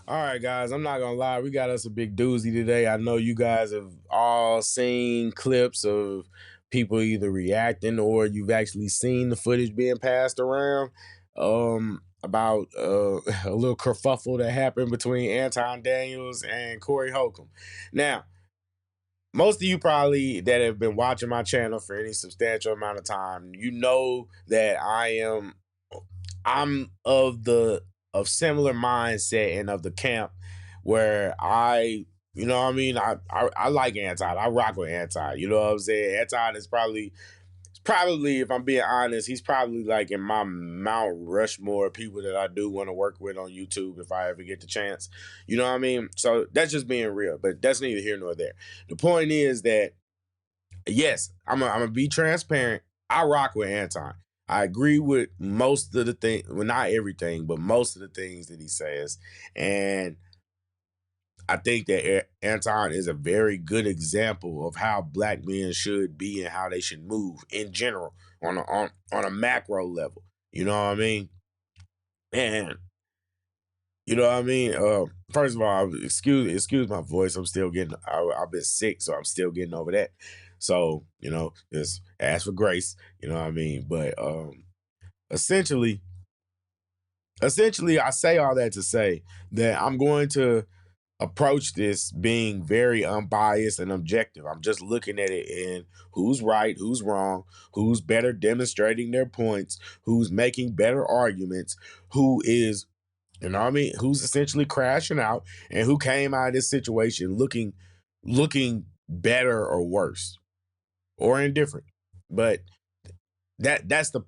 All right, guys, I'm not gonna lie. We got us a big doozy today. I know you guys have all seen clips of people either reacting or you've actually seen the footage being passed around about a little kerfuffle that happened between Anton Daniels and Corey Holcomb. Now, most of you probably that have been watching my channel for any substantial amount of time, you know that I'm of similar mindset and of the camp where you know what I mean? I like Anton. I rock with Anton. You know what I'm saying? Anton is probably, if I'm being honest, he's probably like in my Mount Rushmore people that I do want to work with on YouTube if I ever get the chance. You know what I mean? So that's just being real, but that's neither here nor there. The point is that, yes, I'm gonna be transparent. I rock with Anton. I agree with most of the things, well, not everything, but most of the things that he says. And I think that Anton is a very good example of how black men should be and how they should move in general on a macro level. You know what I mean? And you know what I mean? First of all, excuse my voice. I'm still getting. I've been sick, so I'm still getting over that. So you know, just ask for grace. You know what I mean? But essentially, I say all that to say that I'm going to approach this being very unbiased and objective. I'm just looking at it in who's right, who's wrong, who's better demonstrating their points, who's making better arguments, who is, you know what I mean, who's essentially crashing out, and who came out of this situation looking better or worse or indifferent. But that's the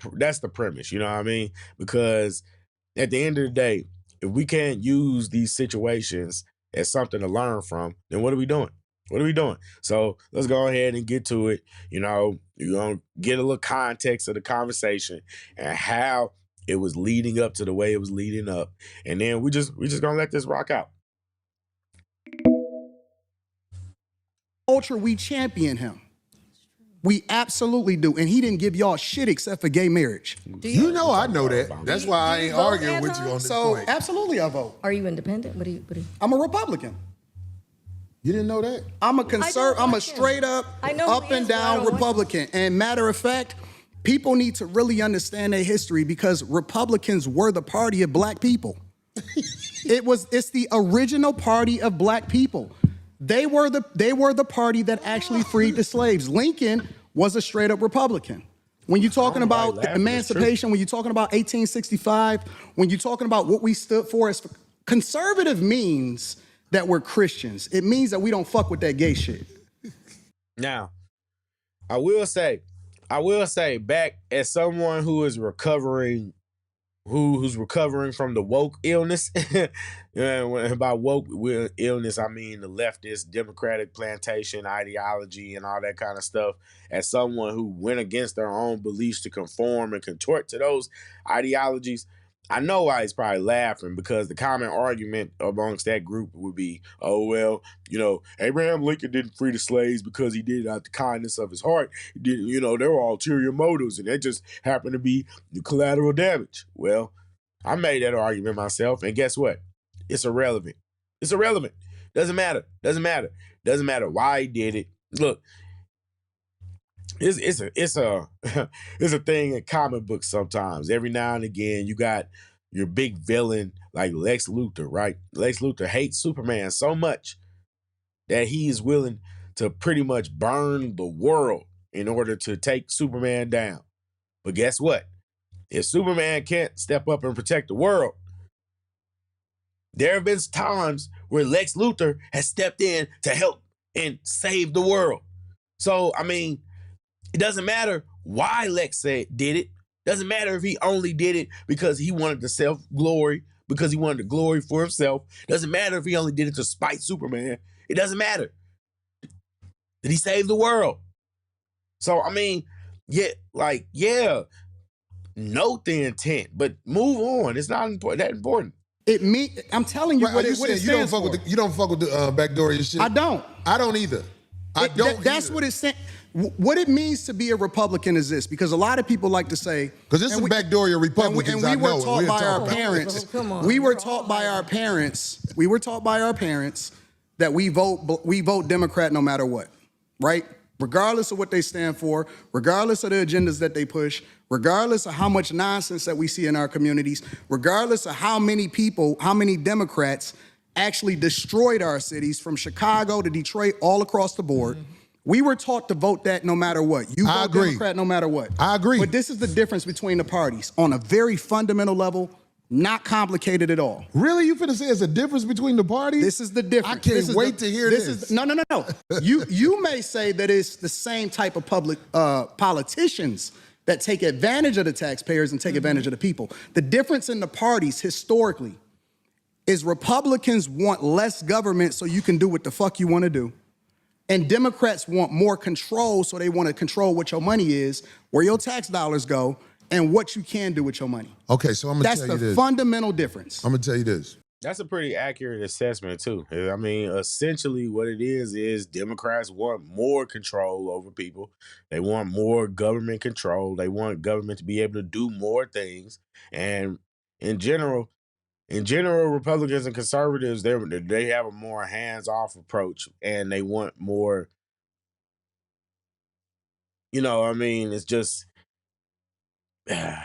premise, you know what I mean? Because at the end of the day, if we can't use these situations as something to learn from, then what are we doing? What are we doing? So let's go ahead and get to it. You know, you're gonna get a little context of the conversation and how it was leading up to the way it was leading up. And then we just gonna let this rock out. Culture, we champion him. We absolutely do. And he didn't give y'all shit except for gay marriage. You know I know that. That's why I ain't arguing with you on this So point. absolutely I vote. Are you independent? What do you? I'm a Republican. You didn't know that? I'm a straight up, up and down Republican. And matter of fact, people need to really understand their history because Republicans were the party of black people. It's the original party of black people. They were the party that actually freed the slaves. Lincoln was a straight up Republican. When you're talking about emancipation, when you're talking about 1865, when you're talking about what we stood for as conservative means that we're Christians. It means that we don't fuck with that gay shit. Now, I will say, back as someone who is recovering, who's recovering from the woke illness. And by woke illness, I mean the leftist democratic plantation ideology and all that kind of stuff. As someone who went against their own beliefs to conform and contort to those ideologies, I know why he's probably laughing, because the common argument amongst that group would be, oh, well, you know, Abraham Lincoln didn't free the slaves because he did it out the kindness of his heart. He didn't, you know, there were ulterior motives, and it just happened to be the collateral damage. Well, I made that argument myself, and guess what? It's irrelevant. It's irrelevant. Doesn't matter. Doesn't matter. Doesn't matter why he did it. Look, it's a thing in comic books sometimes. Every now and again, you got your big villain like Lex Luthor, right? Lex Luthor hates Superman so much that he is willing to pretty much burn the world in order to take Superman down. But guess what? If Superman can't step up and protect the world, there have been times where Lex Luthor has stepped in to help and save the world. So, I mean, it doesn't matter why Lex did it. Doesn't matter if he only did it because he wanted the self-glory, because he wanted the glory for himself. Doesn't matter if he only did it to spite Superman. It doesn't matter. Did he save the world? So, I mean, yeah, note the intent, but move on. It's not that important. I'm telling you what it stands for. You don't fuck with the backdoor shit? I don't. I don't either. That's what it stands. What it means to be a Republican is this, because a lot of people like to say, because this is backdoor your Republicans. And we were taught by our parents. We were taught by our parents. We were taught by our parents that we vote Democrat no matter what, right? Regardless of what they stand for, regardless of the agendas that they push, regardless of how much nonsense that we see in our communities, regardless of how many people, how many Democrats actually destroyed our cities from Chicago to Detroit, all across the board. We were taught to vote that no matter what. You vote Democrat no matter what. I agree. But this is the difference between the parties on a very fundamental level, not complicated at all. Really? You finna say it's a difference between the parties? This is the difference. I can't wait to hear this. No. You may say that it's the same type of public politicians that take advantage of the taxpayers and take advantage of the people. The difference in the parties historically is Republicans want less government so you can do what the fuck you want to do. And Democrats want more control, so they want to control what your money is, where your tax dollars go, and what you can do with your money. Okay, so I'm going to tell you this. That's the fundamental difference. I'm going to tell you this. That's a pretty accurate assessment, too. I mean, essentially what it is Democrats want more control over people. They want more government control. They want government to be able to do more things. And in general, Republicans and conservatives, they have a more hands-off approach, and they want more, it's just, I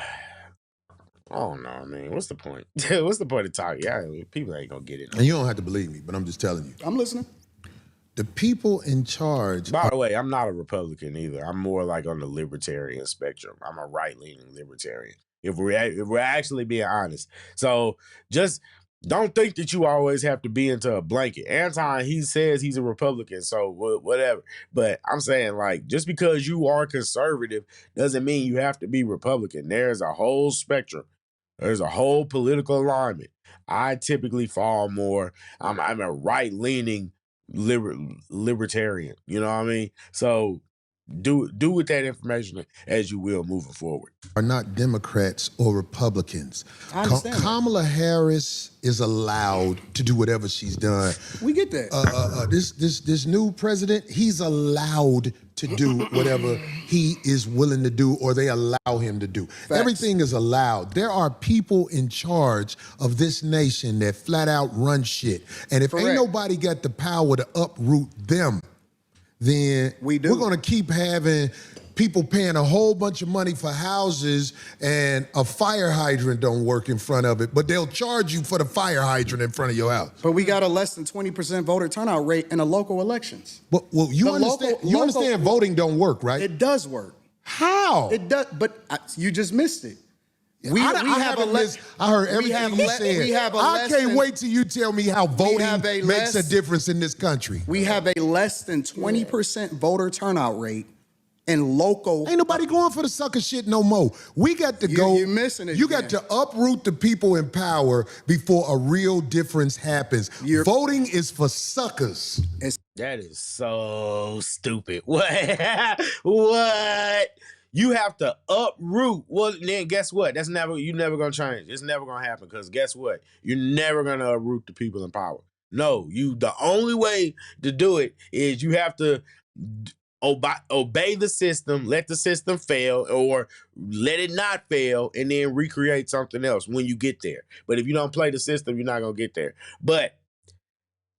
don't know, I mean, what's the point? What's the point of talking? Yeah, people ain't gonna get it. And you don't have to believe me, but I'm just telling you. I'm listening. The people in charge. By the way, I'm not a Republican either. I'm more like on the libertarian spectrum. I'm a right-leaning libertarian. If we're actually being honest. So just don't think that you always have to be into a blanket. Anton, he says he's a Republican, so whatever. But I'm saying, like, just because you are conservative doesn't mean you have to be Republican. There's a whole spectrum. There's a whole political alignment. I typically fall more, I'm a right-leaning libertarian. You know what I mean? So do with that information as you will moving forward. Are not Democrats or Republicans. I understand Kamala Harris is allowed to do whatever she's done. We get that. This new president, he's allowed to do whatever he is willing to do or they allow him to do. Facts. Everything is allowed. There are people in charge of this nation that flat out run shit. And if ain't nobody got the power to uproot them, then we're going to keep having people paying a whole bunch of money for houses and a fire hydrant don't work in front of it, but they'll charge you for the fire hydrant in front of your house. But we got a less than 20% voter turnout rate in the local elections. Well, you understand voting don't work, right? It does work. How? It does, but you just missed it. I heard everything you said. I can't wait till you tell me how voting makes a difference in this country. We have a less than 20% voter turnout rate in local. Ain't nobody going for the sucker shit no more. We got to go. You're missing it. You got to uproot the people in power before a real difference happens. Voting is for suckers. That is so stupid. What? What? You have to uproot. Well, then guess what? You're never gonna change. It's never gonna happen because guess what? You're never gonna uproot the people in power. No, the only way to do it is you have to obey the system, let the system fail, or let it not fail, and then recreate something else when you get there. But if you don't play the system, you're not gonna get there. But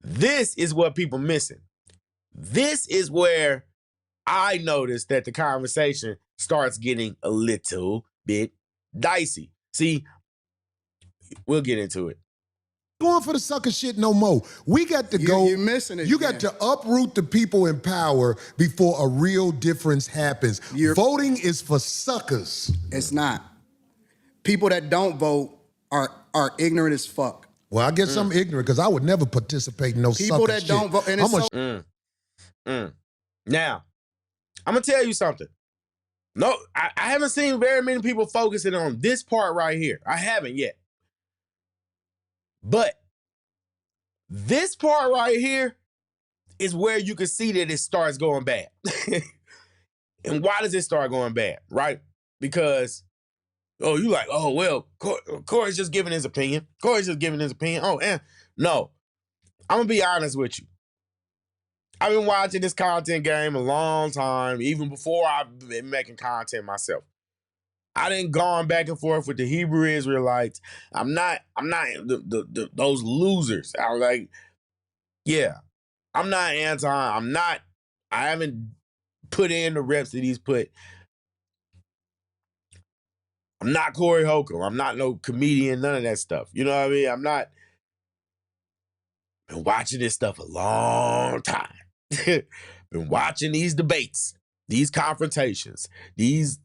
this is what people missing. This is where I noticed that the conversation starts getting a little bit dicey. See, we'll get into it. Going for the sucker shit no more. We got to go. You're missing it. You got to uproot the people in power before a real difference happens. Voting is for suckers. It's not. People that don't vote are ignorant as fuck. Well, I guess I'm ignorant because I would never participate in no sucker shit. People that don't vote. And Now, I'm going to tell you something. No, I haven't seen very many people focusing on this part right here. I haven't yet. But this part right here is where you can see that it starts going bad. And why does it start going bad, right? Because, you like, well, Corey's just giving his opinion. Corey's just giving his opinion. Oh, and no, I'm going to be honest with you. I've been watching this content game a long time, even before I've been making content myself. I didn't gone back and forth with the Hebrew Israelites. I'm not those losers. I'm like, yeah, I'm not Anton. I haven't put in the reps that he's put. I'm not Corey Holcomb. I'm not no comedian, none of that stuff. You know what I mean? I'm not been watching this stuff a long time. Been watching these debates, these confrontations, these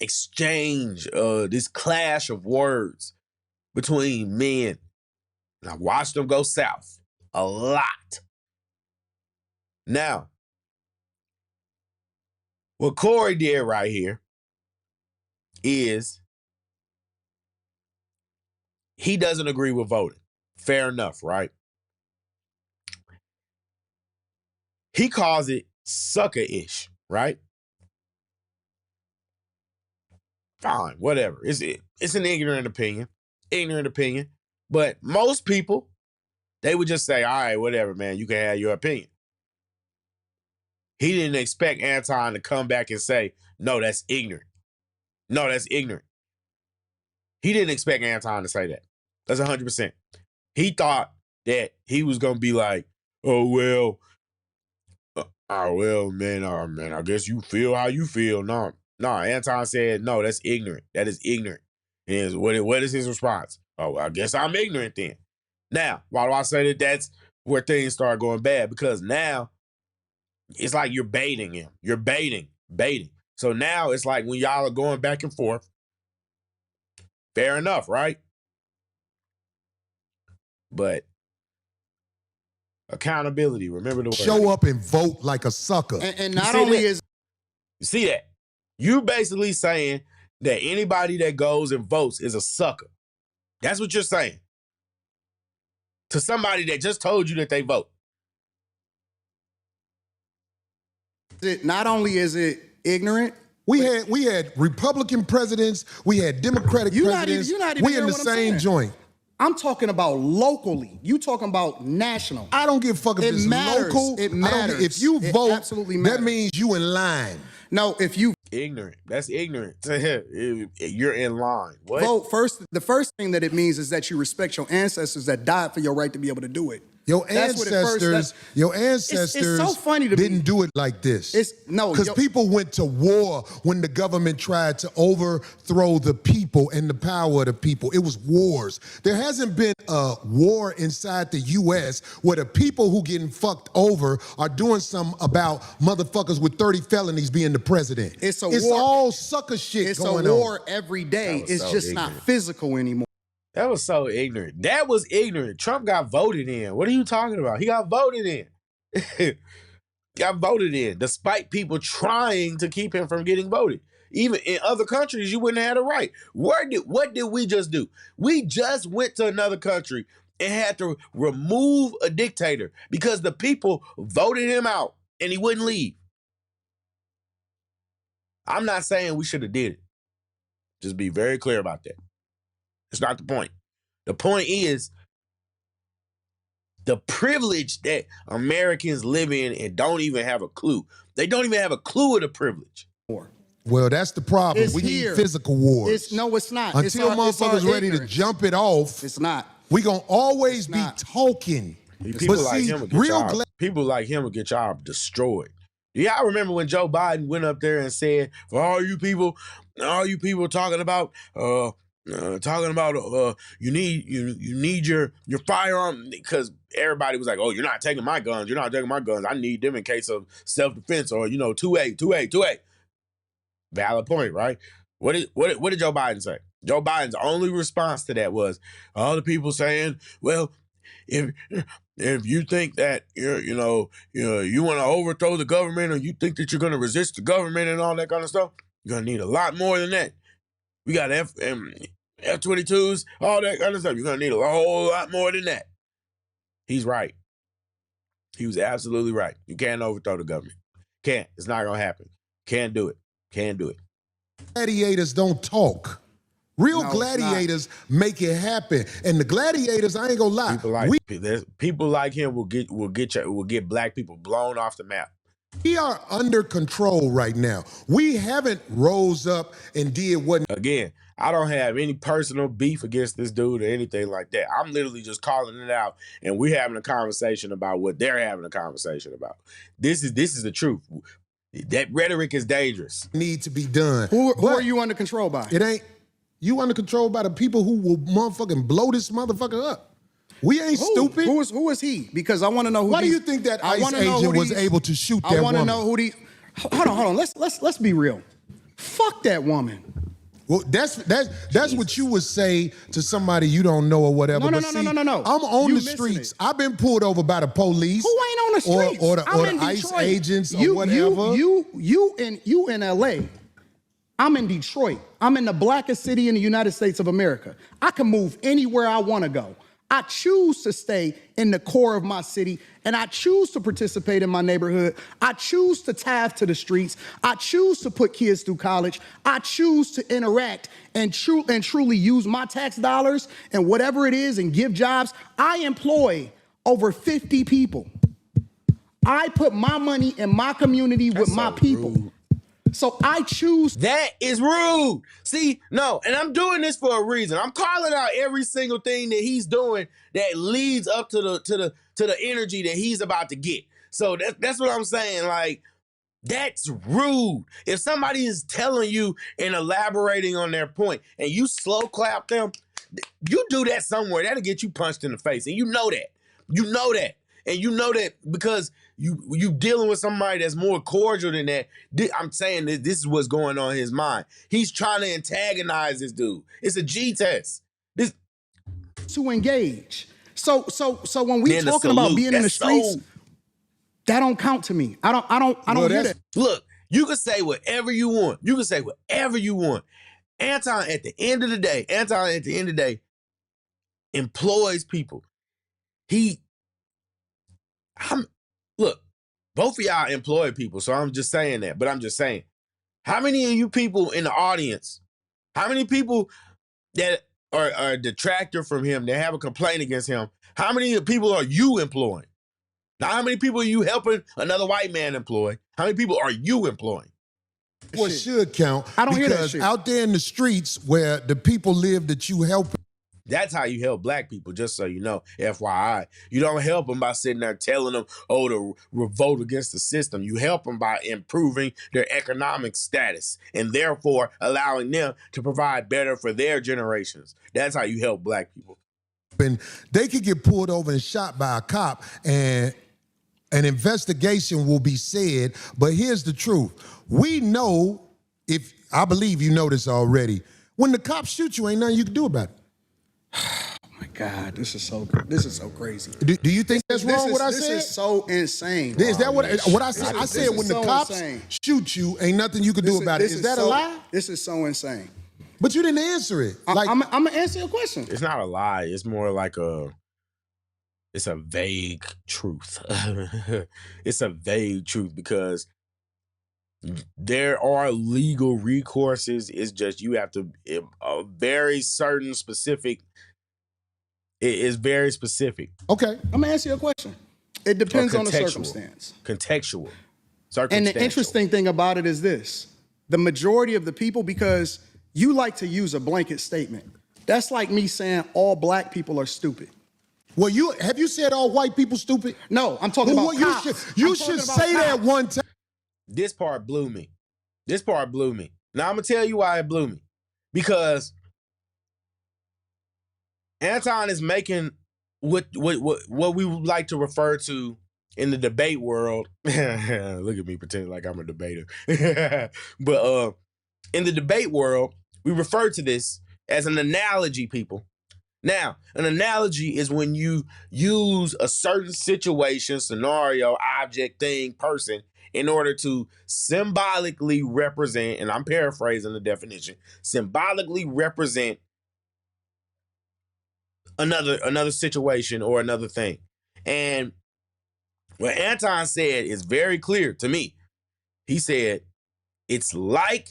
exchange, this clash of words between men. And I watched them go south a lot. Now, what Corey did right here is he doesn't agree with voting. Fair enough, right? He calls it sucker-ish, right? Fine, whatever. It's an ignorant opinion. But most people, they would just say, all right, whatever, man, you can have your opinion. He didn't expect Anton to come back and say, no, that's ignorant. No, that's ignorant. He didn't expect Anton to say that. That's 100%. He thought that he was going to be like, oh, well, man, I guess you feel how you feel. No, Anton said, no, that's ignorant. That is ignorant. And what is his response? Oh, I guess I'm ignorant then. Now, why do I say that that's where things start going bad? Because now it's like you're baiting him. You're baiting. So now it's like when y'all are going back and forth, fair enough, right? But accountability, remember the word. Show up and vote like a sucker. And not only is... You see that? You basically saying that anybody that goes and votes is a sucker. That's what you're saying. To somebody that just told you that they vote. Not only is it ignorant, we had Republican presidents, we had Democratic presidents. You're not even we in the same joint. I'm talking about locally. You talking about national. I don't give a fuck if it's local. It matters. If you vote, absolutely matters. That means you in line. No, if you ignorant, that's ignorant. You're in line. What? Vote first. The first thing that it means is that you respect your ancestors that died for your right to be able to do it. Your ancestors it's so funny to didn't do it like this. Because people went to war when the government tried to overthrow the people and the power of the people. It was wars. There hasn't been a war inside the U.S. where the people who getting fucked over are doing something about motherfuckers with 30 felonies being the president. It's war. All sucker shit going on. It's a war every day. It's just ignorant. Not physical anymore. That was so ignorant. That was ignorant. Trump got voted in. What are you talking about? He got voted in. Got voted in, despite people trying to keep him from getting voted. Even in other countries, you wouldn't have had a right. What did we just do? We just went to another country and had to remove a dictator because the people voted him out and he wouldn't leave. I'm not saying we should have did it. Just be very clear about that. It's not the point. The point is the privilege that Americans live in and don't even have a clue. They don't even have a clue of the privilege. Well, that's the problem. We need physical wars. No, it's not. Until motherfuckers ready to jump it off, it's not. We gonna always be talking. People like him will get y'all destroyed. Yeah, I remember when Joe Biden went up there and said, for all you people talking about you need your firearm, because everybody was like, oh, you're not taking my guns. You're not taking my guns. I need them in case of self-defense or 2A. Valid point, right? What did Joe Biden say? Joe Biden's only response to that was all the people saying, well, if you think that you want to overthrow the government, or you think that you're going to resist the government and all that kind of stuff, you're going to need a lot more than that. We got F-22s, all that kind of stuff. You're going to need a whole lot more than that. He's right. He was absolutely right. You can't overthrow the government. Can't. It's not going to happen. Can't do it. Can't do it. Gladiators don't talk. Real gladiators make it happen, and the gladiators, I ain't gonna lie, people like him will get black people blown off the map. We are under control right now. We haven't rose up and did what. Again, I don't have any personal beef against this dude or anything like that. I'm literally just calling it out, and we're having a conversation about what they're having a conversation about. This is the truth. That rhetoric is dangerous. Need to be done. Who are you under control by? It ain't. You under control by the people who will motherfucking blow this motherfucker up. We ain't stupid. Who is he? Because I want to know who. Why do you think that ICE agent was able to shoot that woman? I want to know who the. Hold on. Let's be real. Fuck that woman. Well, that's what you would say to somebody you don't know or whatever. No. I'm on the streets. I've been pulled over by the police. Who ain't on the streets? Or the ICE agents or whatever. You in LA. I'm in Detroit. I'm in the blackest city in the United States of America. I can move anywhere I want to go. I choose to stay in the core of my city, and I choose to participate in my neighborhood. I choose to tithe to the streets. I choose to put kids through college. I choose to interact and truly use my tax dollars and whatever it is and give jobs. I employ over 50 people. I put my money in my community with my people. Rude. So I choose. That is rude. See, no, and I'm doing this for a reason. I'm calling out every single thing that he's doing that leads up to the energy that he's about to get. So that's what I'm saying. Like, that's rude. If somebody is telling you and elaborating on their point and you slow clap them, you do that somewhere, that'll get you punched in the face. And you know that. You know that. And you know that because you dealing with somebody that's more cordial than that. I'm saying that this is what's going on in his mind. He's trying to antagonize this dude. It's a G test. This to engage. So when we talking about being in the streets, that don't count to me. I don't hear that. Look, you can say whatever you want. You can say whatever you want. Anton at the end of the day employs people. Look, both of y'all employ people, so I'm just saying that. But I'm just saying, how many of you people in the audience, how many people that are a detractor from him, that have a complaint against him, how many people are you employing? Now, how many people are you helping another white man employ? How many people are you employing? What should count? I don't hear that shit. Because out there in the streets where the people live that you help. That's how you help black people, just so you know, FYI. You don't help them by sitting there telling them, to revolt against the system. You help them by improving their economic status and therefore allowing them to provide better for their generations. That's how you help black people. And they could get pulled over and shot by a cop and an investigation will be said, but here's the truth. We know, I believe you know this already, when the cops shoot you, ain't nothing you can do about it. Oh my God, this is so crazy. Do you think that's wrong what I said? This is so insane. Is that what I said? I said when the cops shoot you, ain't nothing you can do about it. Is that a lie? This is so insane. But you didn't answer it. I'm gonna answer your question. It's not a lie. It's more like it's a vague truth. It's a vague truth because there are legal recourses. It's just you have to a very certain specific. It is very specific. Okay, I'm gonna answer your question. It depends on the circumstance. Contextual. And the interesting thing about it is this: the majority of the people, because you like to use a blanket statement. That's like me saying all black people are stupid. Well, have you said all white people stupid? No, I'm talking about cops. You should say that one time. This part blew me. Now I'm gonna tell you why it blew me. Because Anton is making what we would like to refer to in the debate world. Look at me pretending like I'm a debater. But in the debate world, we refer to this as an analogy, people. Now, an analogy is when you use a certain situation, scenario, object, thing, person, in order to symbolically represent, and I'm paraphrasing the definition, symbolically represent another situation or another thing. And what Anton said is very clear to me. He said, it's like,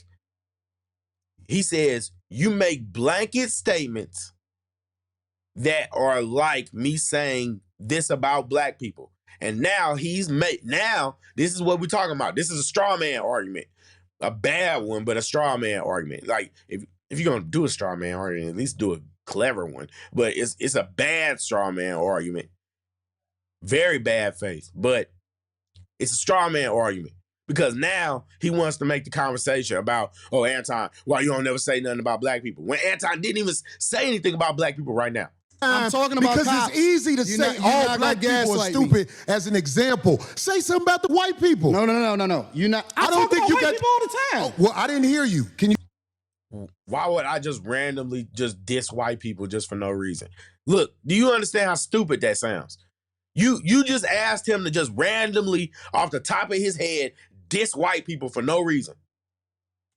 he says, you make blanket statements that are like me saying this about black people. And now now this is what we're talking about. This is a straw man argument. A bad one, but a straw man argument. Like if you're gonna do a straw man argument, at least do a clever one. But it's a bad straw man argument. Very bad faith, but it's a straw man argument. Because now he wants to make the conversation about, oh, Anton, why you don't never say nothing about black people? When Anton didn't even say anything about black people right now. I'm talking about because cops. It's easy to say all black people are stupid as an example. Say something about the white people. No. You're not. I don't think you got people all the time. Oh, well, I didn't hear you. Can you? Why would I just randomly just diss white people just for no reason? Look, do you understand how stupid that sounds? You just asked him to just randomly, off the top of his head, diss white people for no reason.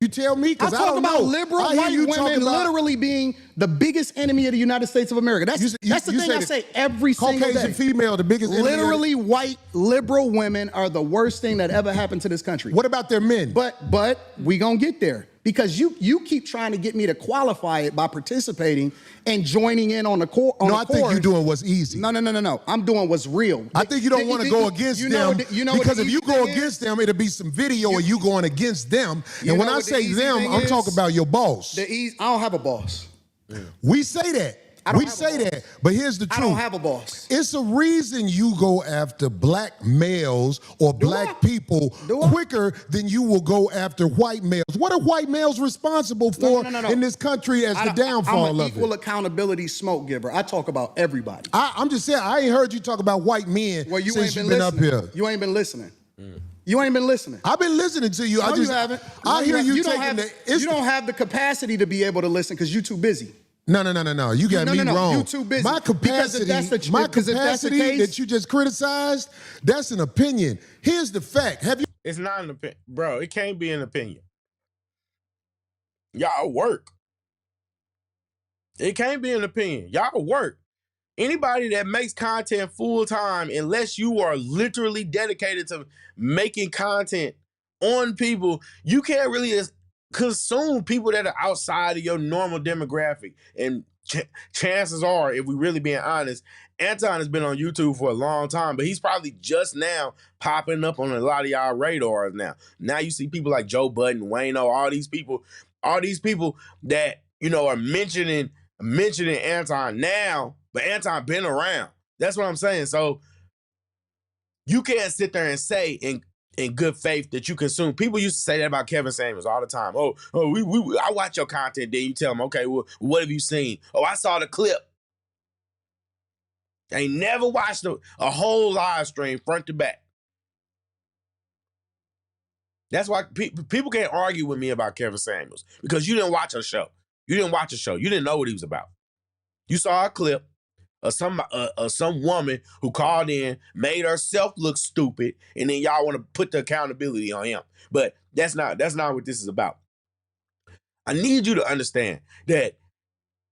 You tell me, because I talk don't about know. liberal white women literally being the biggest enemy of the United States of America. That's the thing I say every single day. Caucasian female, the biggest enemy. Literally, white liberal women are the worst thing that ever happened to this country. What about their men? But we gonna get there. Because you keep trying to get me to qualify it by participating and joining in on the court. No, I think you're doing what's easy. No. I'm doing what's real. I think you don't want to go against them because if you go against them, it'll be some video of you going against them. And when I say them, I'm talking about your boss. I don't have a boss. We say that. We say that, but here's the truth. I don't have a boss. It's a reason you go after black males or black people quicker than you will go after white males. What are white males responsible for in this country as the downfall of it? I'm an equal accountability smoke giver. I talk about everybody. I'm just saying, I ain't heard you talk about white men since you've been up here. You ain't been listening. You ain't been listening. I've been listening to you. No, you haven't. I hear you taking you don't have the capacity to be able to listen because you're too busy. No. You got me wrong. You too busy. My capacity that you just criticized, that's an opinion. Here's the fact. It's not an opinion. Bro, it can't be an opinion. Y'all work. It can't be an opinion. Y'all work. Anybody that makes content full time, unless you are literally dedicated to making content on people, you can't really consume people that are outside of your normal demographic. And chances are, if we really being honest, Anton has been on YouTube for a long time, but he's probably just now popping up on a lot of y'all radars now. Now you see people like Joe Budden, Wayno, all these people that, are mentioning Anton now, but Anton been around. That's what I'm saying. So you can't sit there and say in good faith that you consume. People used to say that about Kevin Samuels all the time. I watch your content, then you tell them, okay, well, what have you seen? Oh, I saw the clip. I ain't never watched a whole live stream front to back. That's why people can't argue with me about Kevin Samuels, because you didn't watch a show. You didn't watch a show. You didn't know what he was about. You saw a clip of some woman who called in, made herself look stupid, and then y'all want to put the accountability on him. But that's not what this is about. I need you to understand that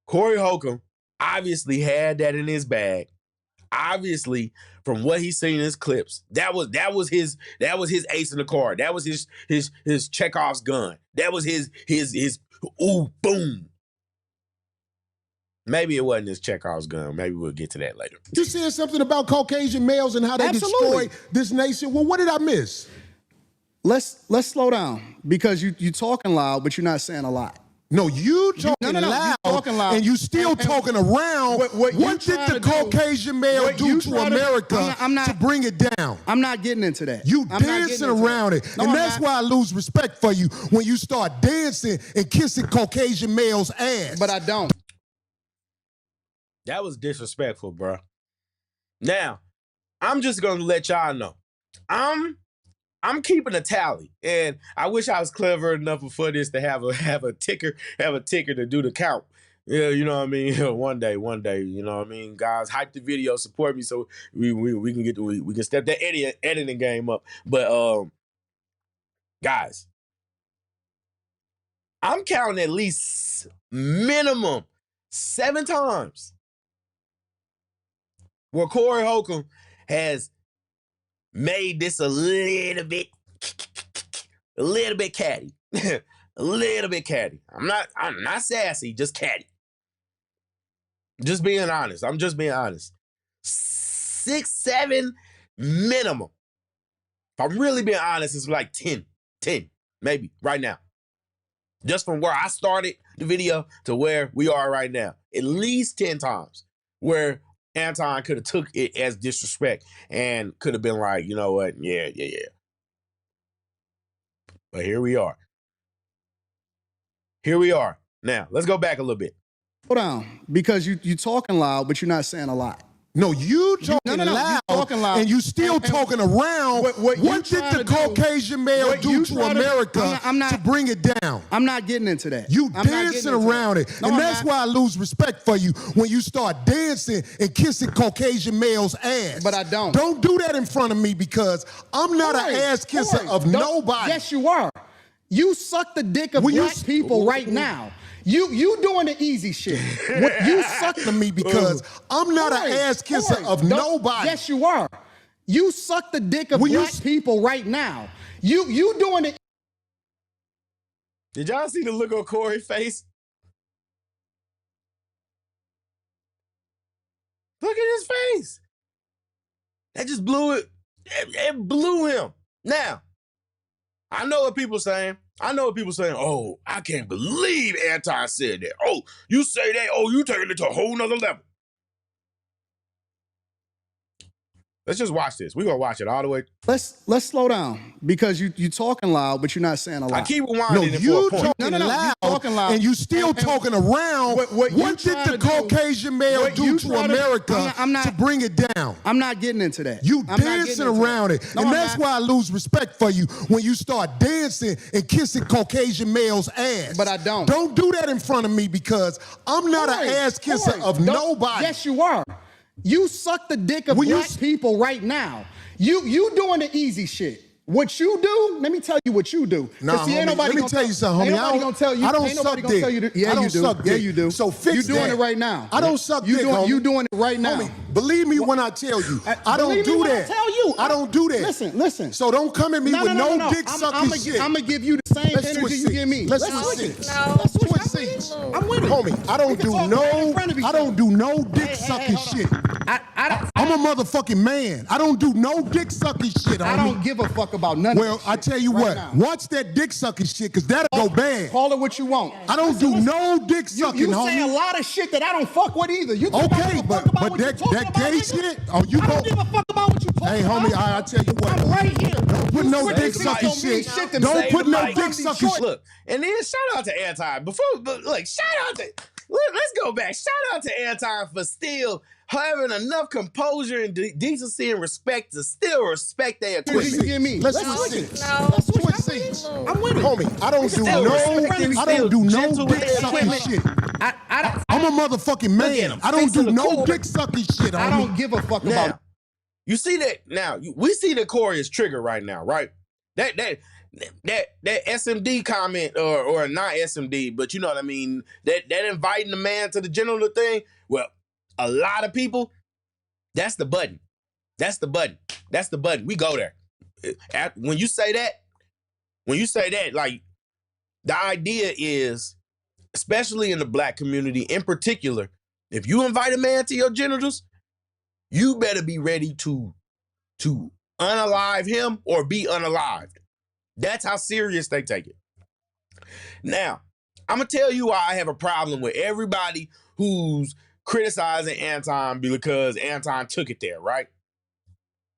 Corey Holcomb obviously had that in his bag. Obviously, from what he's seen in his clips, that was his ace in the card. That was his Chekhov's gun. That was his ooh boom. Maybe it wasn't his Chekhov's gun. Maybe we'll get to that later. You said something about Caucasian males and how they destroy this nation. Well, what did I miss? Let's slow down, because you talking loud, but you're not saying a lot. No, you talking loud, and you still talking around. What did the Caucasian male do to America to bring it down? I'm not getting into that. You dancing around it. And that's why I lose respect for you when you start dancing and kissing Caucasian males' ass. But I don't. That was disrespectful, bro. Now, I'm just gonna let y'all know. I'm keeping a tally, and I wish I was clever enough for this to have a ticker to do the count. Yeah, you know what I mean. One day, you know what I mean. Guys, hype the video, support me, so we can step that editing game up. But guys, I'm counting at least minimum 7 times where Corey Holcomb has made this a little bit catty. a little bit catty. I'm not sassy, just catty. Just being honest. I'm just being honest. 6, 7 minimum. If I'm really being honest, it's like 10, maybe right now. Just from where I started the video to where we are right now. At least 10 times where Anton could have took it as disrespect and could have been like, you know what? Yeah. But here we are. Here we are. Now, let's go back a little bit. Hold on, because you talking loud, but you're not saying a lot. No, you talking loud, and you still talking around. What did the Caucasian male do to America to bring it down? I'm not getting into that. You dancing around it. No, and that's why I lose respect for you when you start dancing and kissing Caucasian males' ass. But I don't. Don't do that in front of me because I'm not an ass kisser of nobody. Yes, you are. You suck the dick of black people right now. You doing the easy shit. You suck to me because I'm not an ass kisser of nobody. Yes, you are. You suck the dick of black people right now. You doing it. Did y'all see the look on Corey's face? Look at his face. That just blew it. It blew him. Now, I know what people saying. Oh, I can't believe Anton said that. Oh, you say that. Oh, you taking it to a whole nother level. Let's just watch this. We're going to watch it all the way. Let's slow down because you talking loud, but you're not saying a lot. I keep rewinding no, it you for a point. You talking loud, and you still talking around. What did the Caucasian male do to America to bring it down? I'm not getting into that. You dancing around it. No, and that's why I lose respect for you when you start dancing and kissing Caucasian males' ass. But I don't. Don't do that in front of me because I'm not an ass kisser of nobody. Yes, you are. You suck the dick of black people right now. You doing the easy shit. What you do, let me tell you what you do. Nah, homie, let me tell you something, homie. Ain't nobody gonna tell you. I don't ain't suck nobody gonna dick. tell you. I don't suck dick. Yeah, you do. So fix You doing that. it right now. I don't suck dick, homie. You doing it right now. Homie, believe me when I tell you. I don't Believe me do when that. I tell you. I don't do that. Listen. So don't come at me with no dick sucking shit. I'm gonna give you the same energy you give me. Let's switch seats. Let's switch seats. I'm with it. Homie, I don't do no dick sucking shit. I'm a motherfucking man. I don't do no dick sucking shit, homie. I don't give a fuck about none of Well, I tell you what. Watch that dick sucking shit, because that'll go bad. Call it what you want. I don't do no dick sucking, you homie. say a lot of shit that I don't fuck with either. You okay, but that gay shit? Oh, you I don't give a fuck about what you talking about. Hey, homie, I tell you what. I'm right here. Don't put no dick sucking shit. Don't put no dick sucking shit. Look, and then shout out to Anton. Shout out to... Let's go back. Shout out to Anton for still having enough composure and decency and respect to still respect their equipment. You give me. Let's switch seats. Let's switch seats. I'm with it. Homie, I don't do no dick sucking shit. I'm a motherfucking man. I don't do no dick sucking shit, homie. I don't give a fuck about it. You see that now? We see that Corey is triggered right now, right? That SMD comment or not SMD, but you know what I mean. That inviting the man to the genital thing. Well, a lot of people, that's the button. That's the button. That's the button. We go there. When you say that, like the idea is, especially in the black community in particular, if you invite a man to your genitals, you better be ready to unalive him or be unalived. That's how serious they take it. Now, I'm going to tell you why I have a problem with everybody who's criticizing Anton because Anton took it there, right?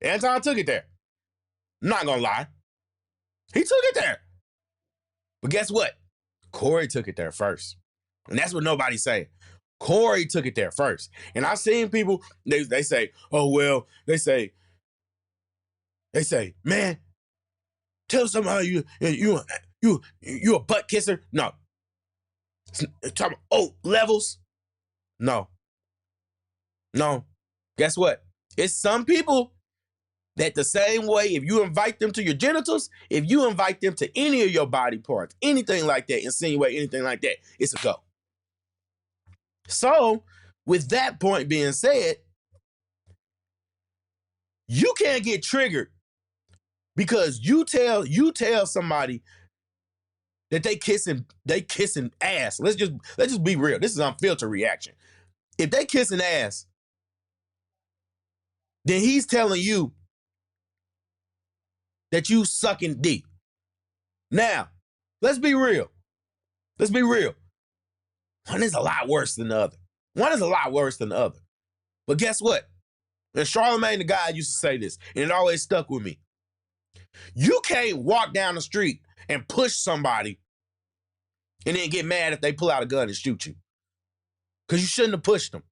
Anton took it there. I'm not going to lie. He took it there. But guess what? Corey took it there first. And that's what nobody's saying. Corey took it there first. And I've seen people, they say, oh, well, they say, man, tell somebody you a butt kisser. No. Talking about levels. No. Guess what? It's some people that the same way, if you invite them to your genitals, if you invite them to any of your body parts, anything like that, insinuate anything like that, it's a go. So, with that point being said, you can't get triggered because you tell somebody that they kissing ass. Let's just be real. This is unfiltered reaction. If they kissing ass, then he's telling you that you sucking dick. Now, let's be real. Let's be real. One is a lot worse than the other. One is a lot worse than the other. But guess what? And Charlemagne the guy used to say this, and it always stuck with me. You can't walk down the street and push somebody and then get mad if they pull out a gun and shoot you. Because you shouldn't have pushed them.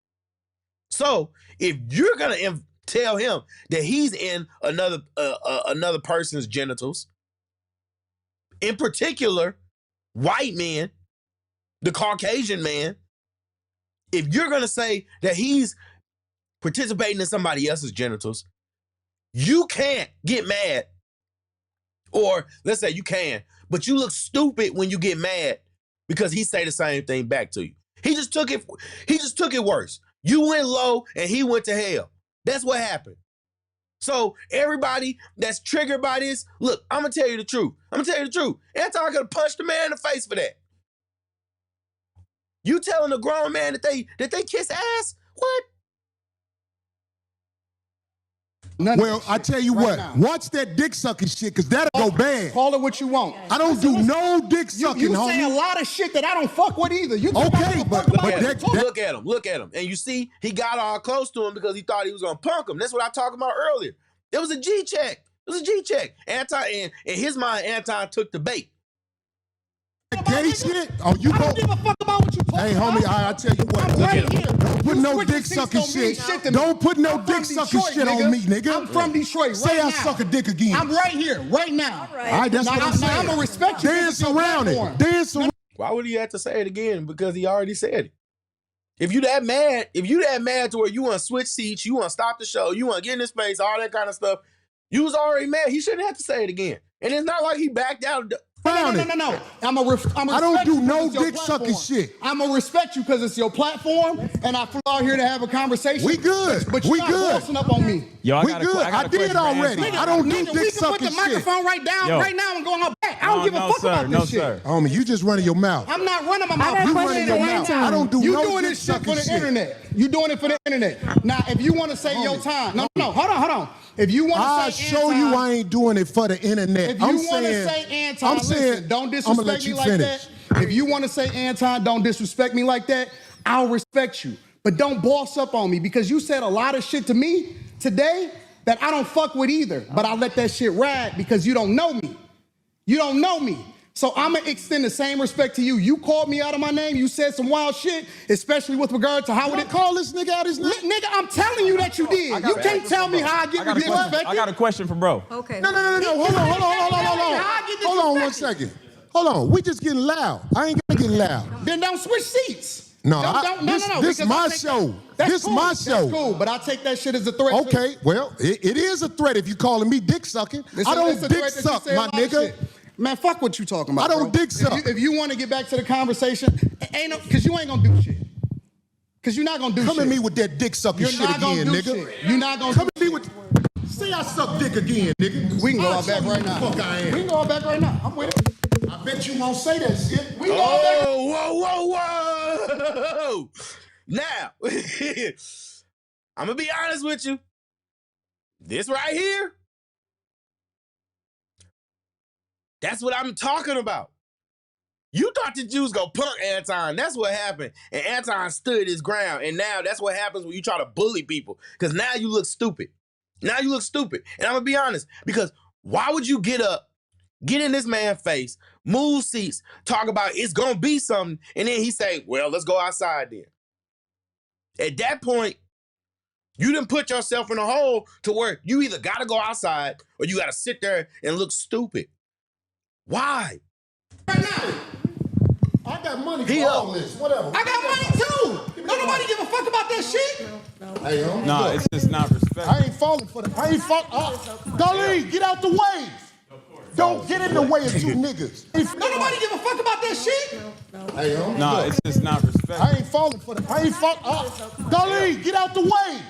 So if you're going to tell him that he's in another person's genitals, in particular, white men, the Caucasian man, if you're going to say that he's participating in somebody else's genitals, you can't get mad. Or let's say you can, but you look stupid when you get mad because he say the same thing back to you. He just took it worse. You went low and he went to hell. That's what happened. So everybody that's triggered by this, look, I'm gonna tell you the truth. Anton could have punched the man in the face for that. You telling a grown man that they kiss ass? What? Well, I tell you what, watch that dick sucking shit, because that'll go bad. Call it what you want. I don't do no dick sucking, You homie. say a lot of shit that I don't fuck with either. You okay, but look at him. And you see, he got all close to him because he thought he was gonna punk him. That's what I talked about earlier. It was a G check. Anton, in his mind, Anton took the bait. Gay shit? Oh, you I don't give a fuck about what you talking about. Hey, homie, I tell you what. Don't put no dick sucking shit. Don't put no dick sucking shit on me, nigga. I'm from Detroit right now. Say I suck a dick again. I'm right here, right now. All right, that's what I'm saying. I'm gonna respect you. Dance around it. Dance around. Why would he have to say it again? Because he already said it. If you that mad to where you want to switch seats, you want to stop the show, you want to get in his face, all that kind of stuff, you was already mad. He shouldn't have to say it again. And it's not like he backed out. No. I don't do no dick sucking shit. I'm gonna respect you because it's your platform, and I flew out here to have a conversation. We good. But you're not bossing up on me. Yo, we good. I did already. I don't do dick sucking shit. We can put the microphone right now and go on our back. I don't give a fuck about this shit. Homie, you just running your mouth. I'm not running my mouth. You running your mouth. I don't do no dick sucking shit. You doing this shit for the internet. You doing it for the internet. Now, if you want to say your time, no, hold on. If you want to say I'll show you I ain't doing it for the internet. If you want to say Anton, listen, don't disrespect me like that. If you want to say Anton, don't disrespect me like that, I'll respect you. But don't boss up on me because you said a lot of shit to me today that I don't fuck with either. But I let that shit ride because you don't know me. You don't know me. So I'm going to extend the same respect to you. You called me out of my name. You said some wild shit, especially with regard to how would it call this nigga out his name? Nigga, I'm telling you that you did. You can't tell me how I get disrespected. I got a question for bro. Okay. No. Hold on 1 second. Hold on. We just getting loud. I ain't gonna get loud. Then don't switch seats. No, this my show. This cool. my show. That's cool, but I take that shit as a threat. Okay, well, it is a threat if you calling me dick sucking. I don't dick suck, my nigga. Man, fuck what you talking about. I don't dick suck. If you want to get back to the conversation, because you ain't gonna do shit. Because you're not gonna do shit. Come at me with that dick sucking shit again, nigga. You're not gonna come at me with. Say I suck dick again, nigga. We can go out back right now. Fuck I am. We can go out back right now. I'm with it. I bet you won't say that shit. We can go out back. Whoa. Now, I'm gonna be honest with you. This right here, that's what I'm talking about. You thought that you was gonna punk Anton. That's what happened. And Anton stood his ground. And now that's what happens when you try to bully people. Because now you look stupid. And I'm gonna be honest. Because why would you get up, get in this man's face, move seats, talk about it's gonna be something, and then he say, well, let's go outside then. At that point, you done put yourself in a hole to where you either gotta go outside or you gotta sit there and look stupid. Why? Right now. I got money for all this. Whatever. I got money too. Don't nobody give a fuck about that shit. Hey, homie. No, it's just not respect. I ain't falling for that. I ain't falling. Darlene, get out the way. Don't get in the way of two niggas. Don't nobody give a fuck about that shit. Hey, homie. No, it's just not respect. I ain't falling for that. I ain't falling. Darlene, get out the way.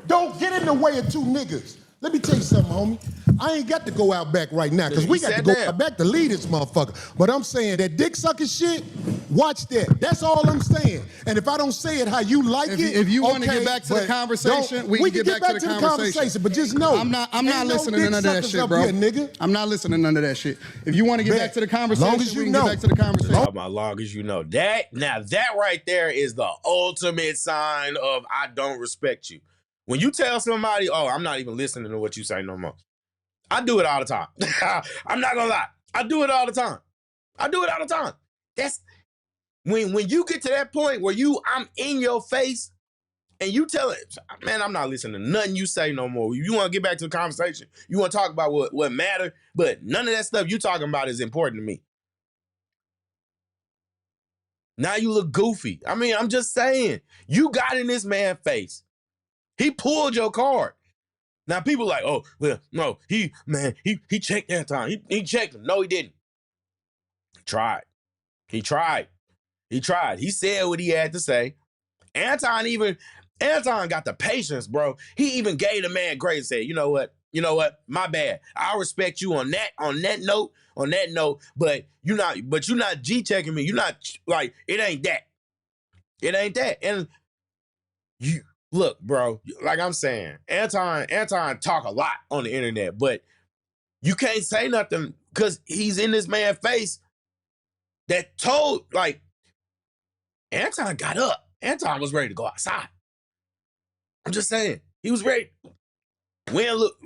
Don't get in the way of two niggas. Let me tell you something, homie. I ain't got to go out back right now because we got to go out back to lead this motherfucker. But I'm saying that dick sucking shit, watch that. That's all I'm saying. And if I don't say it how you like if you want to get back to the conversation, we can get back to the conversation. But just know, I'm not listening to none of that shit, bro. Here, nigga. I'm not listening to none of that shit. If you want to get back to the conversation, we can get back to the conversation. As long as you know that. Now that right there is the ultimate sign of I don't respect you. When you tell somebody, oh, I'm not even listening to what you say no more. I do it all the time. I'm not gonna lie. I do it all the time. I do it all the time. That's when you get to that point where I'm in your face and you tell it, man, I'm not listening to nothing you say no more. You want to get back to the conversation. You want to talk about what matter, but none of that stuff you talking about is important to me. Now you look goofy. I mean, I'm just saying, you got in this man's face. He pulled your card. Now people like, oh, well, no, he checked Anton. He checked him. No, he didn't. Tried. He tried. He said what he had to say. Anton got the patience, bro. He even gave the man grace and said, you know what? My bad. I respect you on that note, but you're not G-checking me. You're not like, it ain't that. It ain't that. And you look, bro, like I'm saying, Anton talk a lot on the internet, but you can't say nothing because he's in this man's face that told, like, Anton got up. Anton was ready to go outside. I'm just saying, he was ready. Look,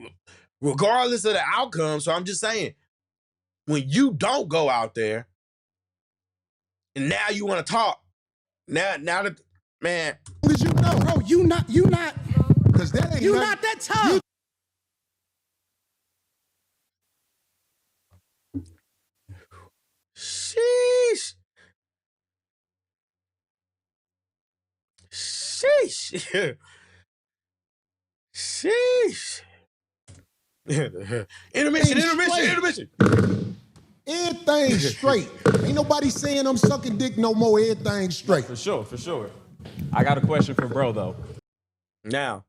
regardless of the outcome, so I'm just saying, when you don't go out there, and now you want to talk, now that, man. Because you know, bro, you not, because that ain't you not that tough. Sheesh. Intermission. Everything straight. Ain't nobody saying I'm sucking dick no more. Everything straight. For sure. I got a question for bro, though. Now,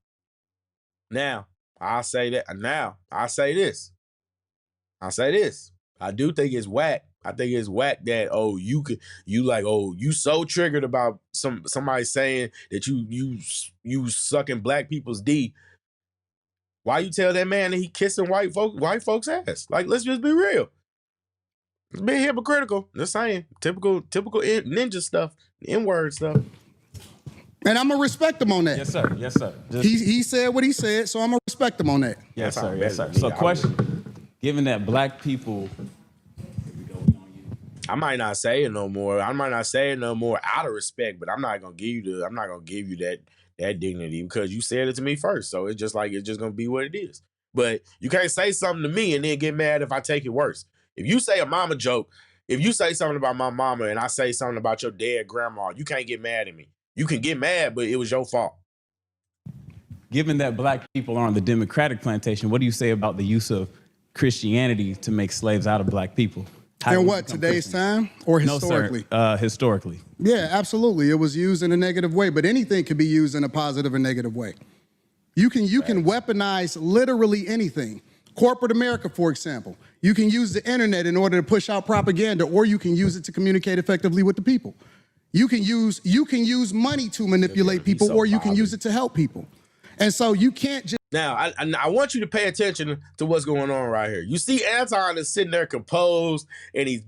I'll say that. Now, I'll say this. I do think it's whack. I think it's whack that, oh, you so triggered about somebody saying that you sucking black people's D. Why you tell that man that he kissing white folks ass? Like, let's just be real. It's being hypocritical. Just saying. Typical ninja stuff, N-word stuff. And I'm gonna respect him on that. Yes, sir. He said what he said, so I'm gonna respect him on that. Yes, sir. So question, given that black people, I might not say it no more. out of respect, but I'm not gonna give you that dignity because you said it to me first. So it's just gonna be what it is. But you can't say something to me and then get mad if I take it worse. If you say a mama joke, if you say something about my mama and I say something about your dead grandma, you can't get mad at me. You can get mad, but it was your fault. Given that black people are on the Democratic plantation, what do you say about the use of Christianity to make slaves out of black people? In what, today's time or historically? No, sir. Historically. Yeah, absolutely. It was used in a negative way, but anything can be used in a positive or negative way. You can weaponize literally anything. Corporate America, for example. You can use the internet in order to push out propaganda, or you can use it to communicate effectively with the people. You can use money to manipulate people, or you can use it to help people. And so you can't just... Now, I want you to pay attention to what's going on right here. You see Anton is sitting there composed, and he's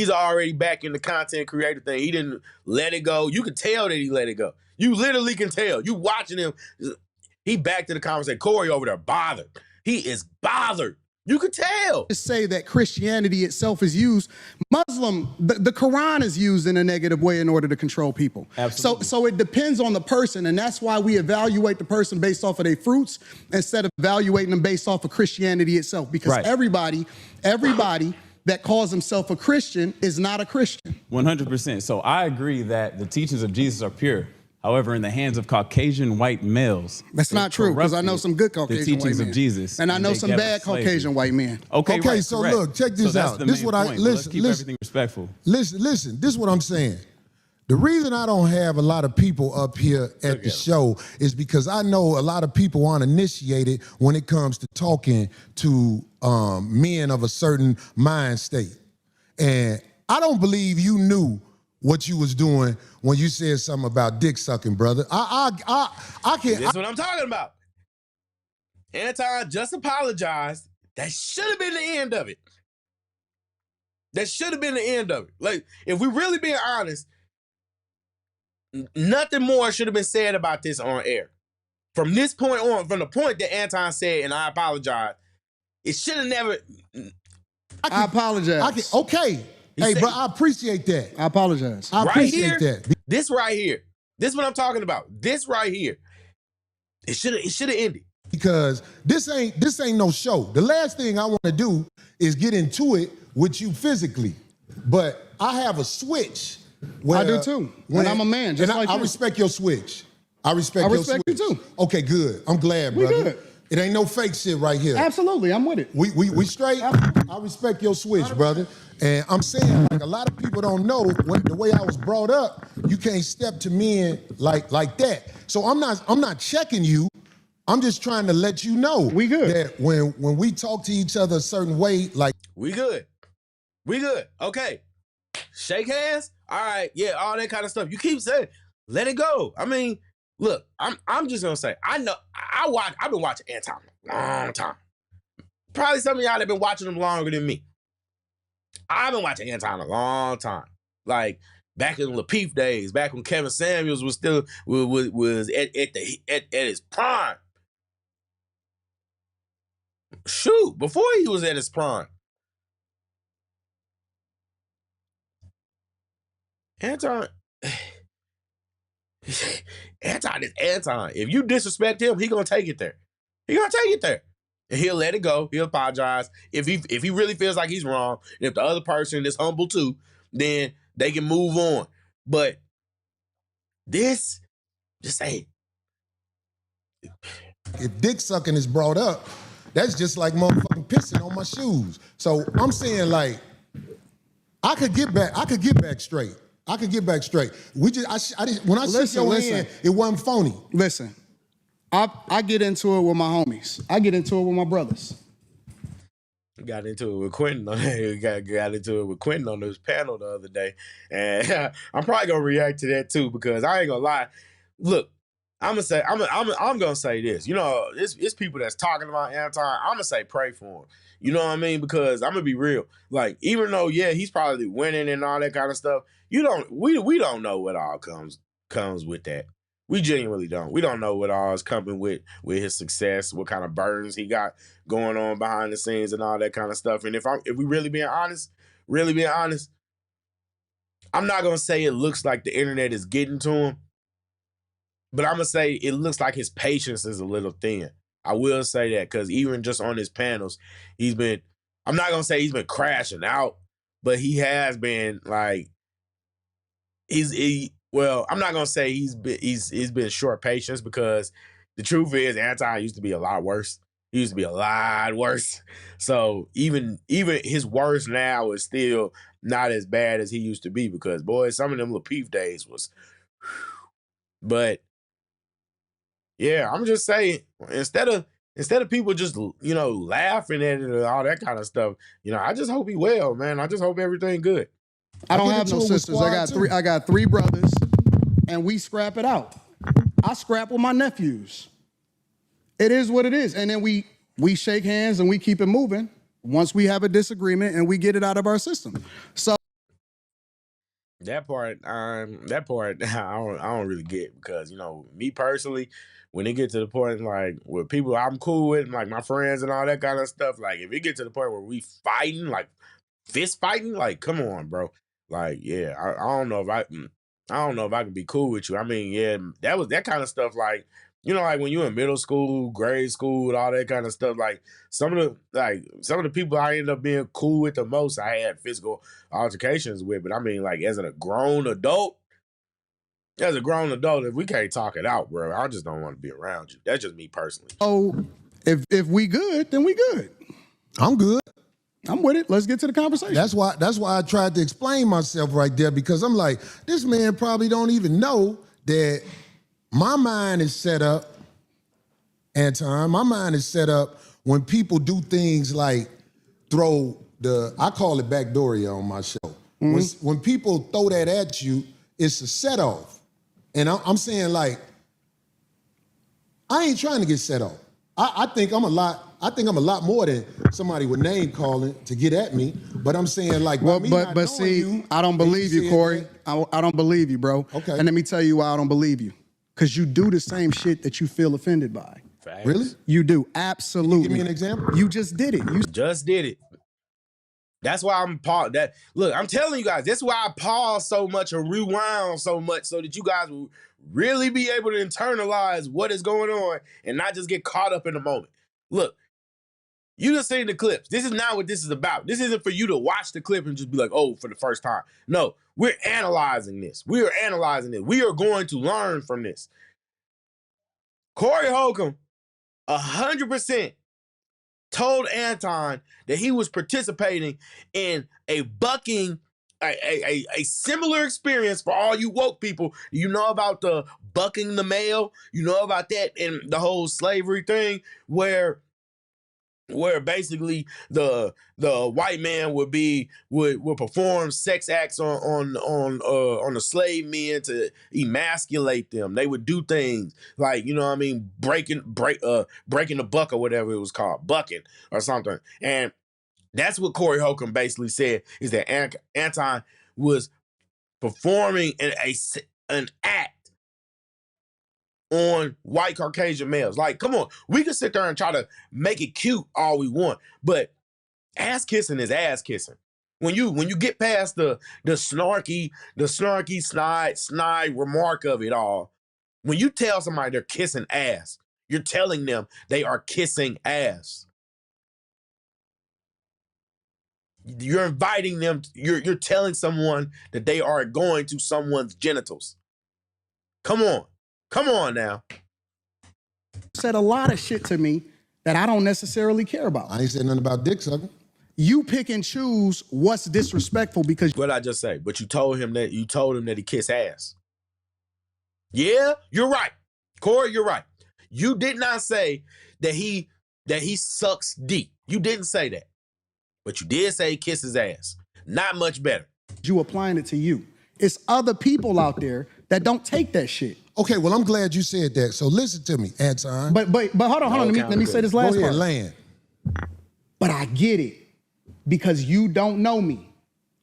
already back in the content creator thing. He didn't let it go. You can tell that he let it go. You literally can tell. You watching him, he back to the conversation. Corey over there bothered. He is bothered. You could tell. Just say that Christianity itself is used. The Quran is used in a negative way in order to control people. Absolutely. So it depends on the person, and that's why we evaluate the person based off of their fruits instead of evaluating them based off of Christianity itself. Because everybody that calls himself a Christian is not a Christian. 100%. So I agree that the teachings of Jesus are pure. However, in the hands of Caucasian white males, that's not true, because I know some good Caucasian white men. The teachings of Jesus. And I know some bad Caucasian white men. Okay, right, so correct. Look, check this out. This is what Let's keep everything respectful. Listen, this is what I'm saying. The reason I don't have a lot of people up here at the show is because I know a lot of people aren't initiated when it comes to talking to men of a certain mind state. And I don't believe you knew what you was doing when you said something about dick sucking, brother. I can't. That's what I'm talking about. Anton just apologized. That should have been the end of it. That should have been the end of it. Like, if we really being honest, nothing more should have been said about this on air. From this point on, from the point that Anton said, and I apologize, it should have never. I apologize. Okay. Hey, bro, I appreciate that. I apologize. I appreciate that. This right here. This is what I'm talking about. This right here. It should have ended. Because this ain't no show. The last thing I want to do is get into it with you physically. But I have a switch. Where, I do too. When I'm a man, just like I respect your switch. I respect your switch. You too. Okay, good. I'm glad, brother. We good. It ain't no fake shit right here. Absolutely, I'm with it. We straight. I respect your switch, brother. And I'm saying, like, a lot of people don't know the way I was brought up. You can't step to men like that. So I'm not checking you. I'm just trying to let you know we good. That when we talk to each other a certain way, like we good. We good. Okay. Shake hands. All right. Yeah, all that kind of stuff. You keep saying, let it go. I mean, look, I'm just gonna say, I know I've been watching Anton a long time. Probably some of y'all have been watching him longer than me. I've been watching Anton a long time. Like back in Lapeef days, back when Kevin Samuels was still was at his prime. Shoot, before he was at his prime. Anton is Anton. If you disrespect him, he gonna take it there. He gonna take it there. And he'll let it go. He'll apologize. If he really feels like he's wrong, and if the other person is humble too, then they can move on. But this, just say, if dick sucking is brought up, that's just like motherfucking pissing on my shoes. So I'm saying, like, I could get back straight. I could get back straight. When I shook your hand, it wasn't phony. Listen, I get into it with my homies. I get into it with my brothers. Got into it with Quentin. Got into it with Quentin on this panel the other day, and I'm probably gonna react to that too because I ain't gonna lie. Look, I'm gonna say this. You know, it's people that's talking about Anton. I'm gonna say pray for him. You know what I mean? Because I'm gonna be real. Like, even though he's probably winning and all that kind of stuff, we don't know what all comes with that. We genuinely don't. We don't know what all is coming with his success, what kind of burdens he got going on behind the scenes and all that kind of stuff. And if we really being honest, I'm not gonna say it looks like the internet is getting to him, but I'm gonna say it looks like his patience is a little thin. I will say that because even just on his panels, I'm not gonna say he's been crashing out, but he has been like, well, I'm not gonna say he's been short patience because the truth is Anton used to be a lot worse. He used to be a lot worse. So even his worst now is still not as bad as he used to be because, boy, some of them Lapeef days was, but yeah, I'm just saying, instead of people just, laughing at it and all that kind of stuff, I just hope he well, man. I just hope everything good. I don't have no sisters. I got three brothers, and we scrap it out. I scrap with my nephews. It is what it is. And then we shake hands and we keep it moving once we have a disagreement and we get it out of our system. So that part I don't really get because, me personally, when it get to the point like with people I'm cool with, like my friends and all that kind of stuff, like if it get to the point where we fighting, like fist fighting, like come on, bro. Like, yeah, I don't know if I can be cool with you. I mean, yeah, that kind of stuff, like, like when you in middle school, grade school, all that kind of stuff, like some of the people I ended up being cool with the most, I had physical altercations with. But I mean, like as a grown adult, if we can't talk it out, bro, I just don't want to be around you. That's just me personally. Oh, if we good, then we good. I'm good. I'm with it. Let's get to the conversation. That's why I tried to explain myself right there, because I'm like, this man probably don't even know that my mind is set up, Anton, my mind is set up when people do things like I call it backdooria on my show. When people throw that at you, it's a set off. And I'm saying, like, I ain't trying to get set off. I think I'm a lot more than somebody with name calling to get at me. But I'm saying, like, but see, I don't believe you, Corey. I don't believe you, bro. Okay. And let me tell you why I don't believe you. Because you do the same shit that you feel offended by. Facts. Really? You do, absolutely. Give me an example. You just did it. You just did it. That's why I'm paused. Look, I'm telling you guys, that's why I pause so much and rewound so much, so that you guys will really be able to internalize what is going on and not just get caught up in the moment. Look, you just seen the clips. This is not what this is about. This isn't for you to watch the clip and just be like, oh, for the first time. No, we're analyzing this. We are analyzing it. We are going to learn from this. Corey Holcomb, 100%. told Anton that he was participating in a bucking, a similar experience for all you woke people. You know about the bucking the male? You know about that and the whole slavery thing where basically the white man would perform sex acts on the slave men to emasculate them. They would do things like, you know what I mean, breaking the buck or whatever it was called, bucking or something. And that's what Corey Holcomb basically said, is that Anton was performing an act on white Caucasian males. Like, come on, we can sit there and try to make it cute all we want, but ass kissing is ass kissing. When you get past the snarky snide remark of it all, when you tell somebody they're kissing ass, you're telling them they are kissing ass. You're inviting them, you're telling someone that they are going to someone's genitals. Come on now. said a lot of shit to me that I don't necessarily care about. I ain't said nothing about dick sucking. You pick and choose what's disrespectful because what did I just say? But you told him that he kissed ass. Yeah, you're right. Corey, you're right. You did not say that he sucks deep. You didn't say that. But you did say he kisses ass. Not much better. You applying it to you. It's other people out there that don't take that shit. Okay, well, I'm glad you said that. So listen to me, Anton. But hold on. Let me say this last part. Land. But I get it, because you don't know me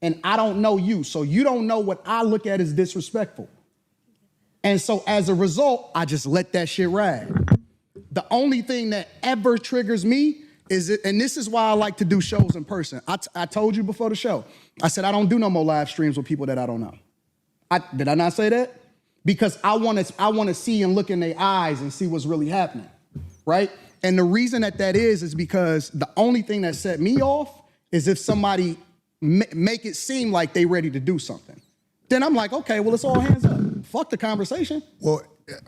and I don't know you. So you don't know what I look at as disrespectful. And so as a result, I just let that shit ride. The only thing that ever triggers me is it, and this is why I like to do shows in person. I told you before the show, I said I don't do no more live streams with people that I don't know. Did I not say that? Because I want to see and look in their eyes and see what's really happening, right? And the reason that is because the only thing that set me off is if somebody make it seem like they ready to do something. Then I'm like, okay, well, it's all hands up. Fuck the conversation. Well,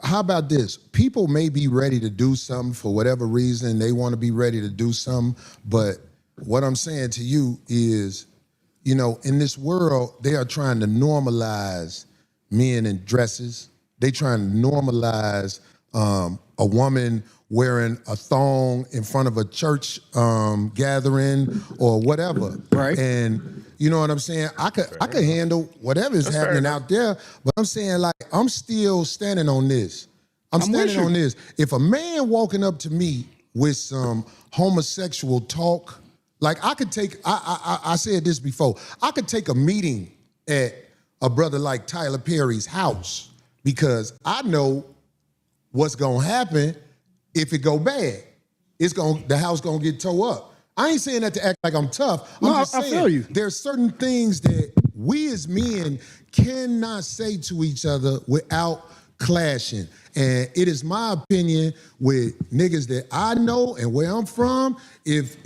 how about this? People may be ready to do something for whatever reason. They want to be ready to do something. But what I'm saying to you is, you know, in this world, they are trying to normalize men in dresses. They trying to normalize a woman wearing a thong in front of a church gathering or whatever. Right. And you know what I'm saying? I could handle whatever is happening out there, but I'm saying, like, I'm still standing on this. I'm standing on this. If a man walking up to me with some homosexual talk, like I could take, I said this before, I could take a meeting at a brother like Tyler Perry's house because I know what's gonna happen if it go bad. The house gonna get tore up. I ain't saying that to act like I'm tough. I'm just saying, I feel you. There's certain things that we as men cannot say to each other without clashing. And it is my opinion with niggas that I know and where I'm from, if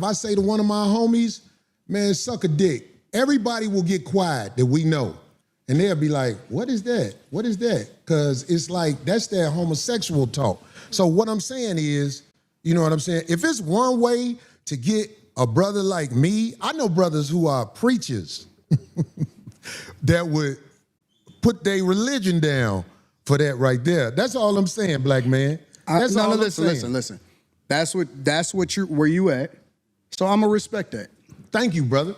I say to one of my homies, man, suck a dick, everybody will get quiet that we know. And they'll be like, what is that? What is that? Because it's like, that's that homosexual talk. So what I'm saying is, you know what I'm saying? If it's one way to get a brother like me, I know brothers who are preachers that would put their religion down for that right there. That's all I'm saying, black man. That's all I'm saying. Listen. That's where you at. So I'm gonna respect that. Thank you, brother.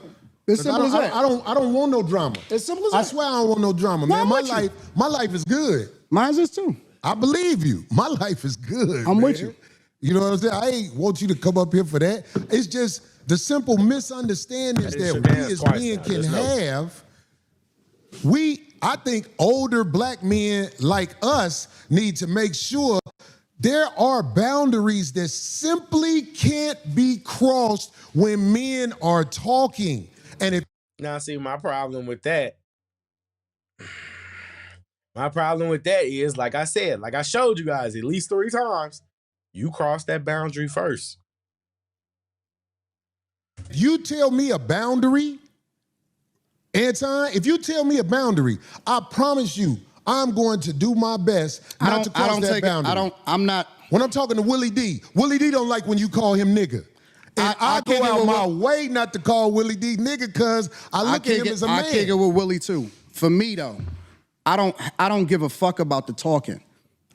It's simple as that. I don't want no drama. It's simple as that. I swear I don't want no drama, man. My life is good. Mine's is too. I believe you. My life is good. I'm man. with you. You know what I'm saying? I ain't want you to come up here for that. It's just the simple misunderstandings that we as men can have. I think older black men like us need to make sure there are boundaries that simply can't be crossed when men are talking. And if now, see, my problem with that is, like I said, like I showed you guys at least 3 times, you crossed that boundary first. You tell me a boundary, Anton, if you tell me a boundary, I promise you, I'm going to do my best not to cross that boundary. When I'm talking to Willie D don't like when you call him nigga. And I go out my way not to call Willie D nigga because I look at him as a man. I kick it with Willie too. For me though, I don't give a fuck about the talking.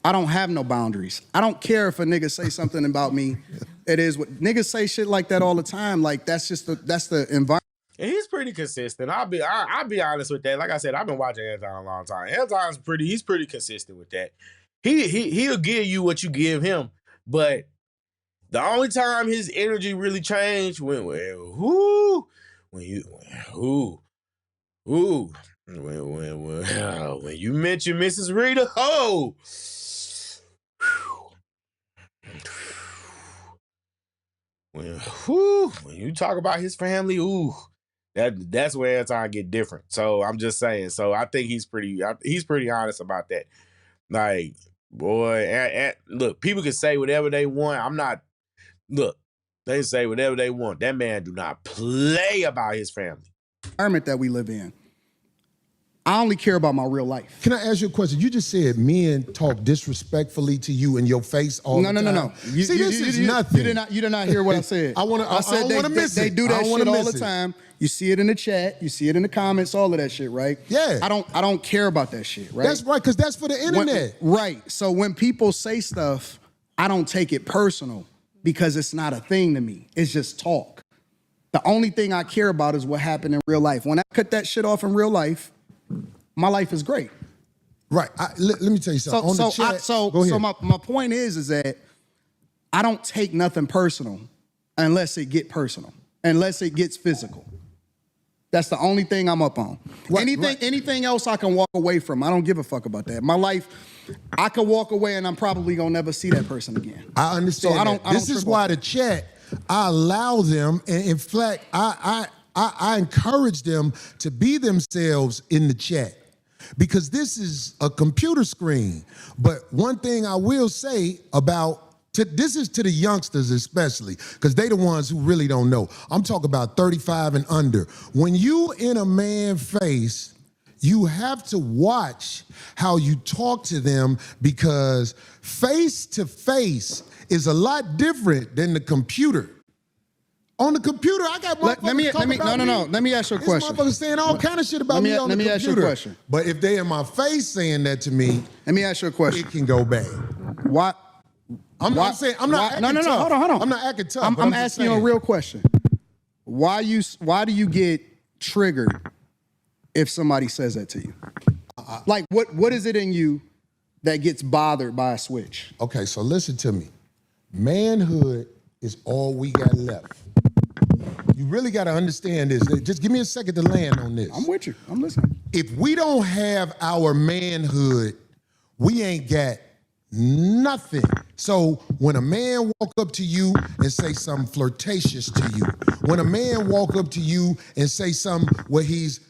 I don't have no boundaries. I don't care if a nigga say something about me. It is what niggas say shit like that all the time. Like that's the environment. And he's pretty consistent. I'll be honest with that. Like I said, I've been watching Anton a long time. Anton's he's pretty consistent with that. He'll give you what you give him, but the only time his energy really changed when you mention Mrs. Rita, when you talk about his family, that's where Anton get different. So I'm just saying. So I think he's pretty honest about that. Like, boy, look, people can say whatever they want. Look, they say whatever they want. That man do not play about his family. Environment that we live in. I only care about my real life. Can I ask you a question? You just said men talk disrespectfully to you in your face all the time. No. This is nothing. You did not hear what I said. I said they do that shit all the time. You see it in the chat. You see it in the comments. All of that shit, right? Yeah. I don't care about that shit, right? That's right, because that's for the internet. Right. So when people say stuff, I don't take it personal because it's not a thing to me. It's just talk. The only thing I care about is what happened in real life. When I cut that shit off in real life, my life is great. Right. Let me tell you something. Go ahead. So my point is that I don't take nothing personal unless it get personal, unless it gets physical. That's the only thing I'm up on. Anything else I can walk away from. I don't give a fuck about that. My life, I could walk away and I'm probably gonna never see that person again. I understand. So this is why the chat, I allow them, and in fact, I encourage them to be themselves in the chat. Because this is a computer screen. But one thing I will say this is to the youngsters especially, because they the ones who really don't know. I'm talking about 35 and under. When you in a man's face, you have to watch how you talk to them, because face to face is a lot different than the computer. On the computer, I got motherfuckers talking about me. Let me ask you a question. This motherfucker saying all kind of shit about me on the computer. Let me ask you a question. But if they in my face saying that to me, let me ask you a question. It can go bad. Why? I'm not acting tough. Hold on. I'm not acting tough. I'm asking you a real question. Why do you get triggered if somebody says that to you? Like, what is it in you that gets bothered by a switch? Okay, so listen to me. Manhood is all we got left. You really got to understand this. Just give me a second to land on this. I'm with you. I'm listening. If we don't have our manhood, we ain't got nothing. So when a man walk up to you and say something flirtatious to you, when a man walk up to you and say something where he's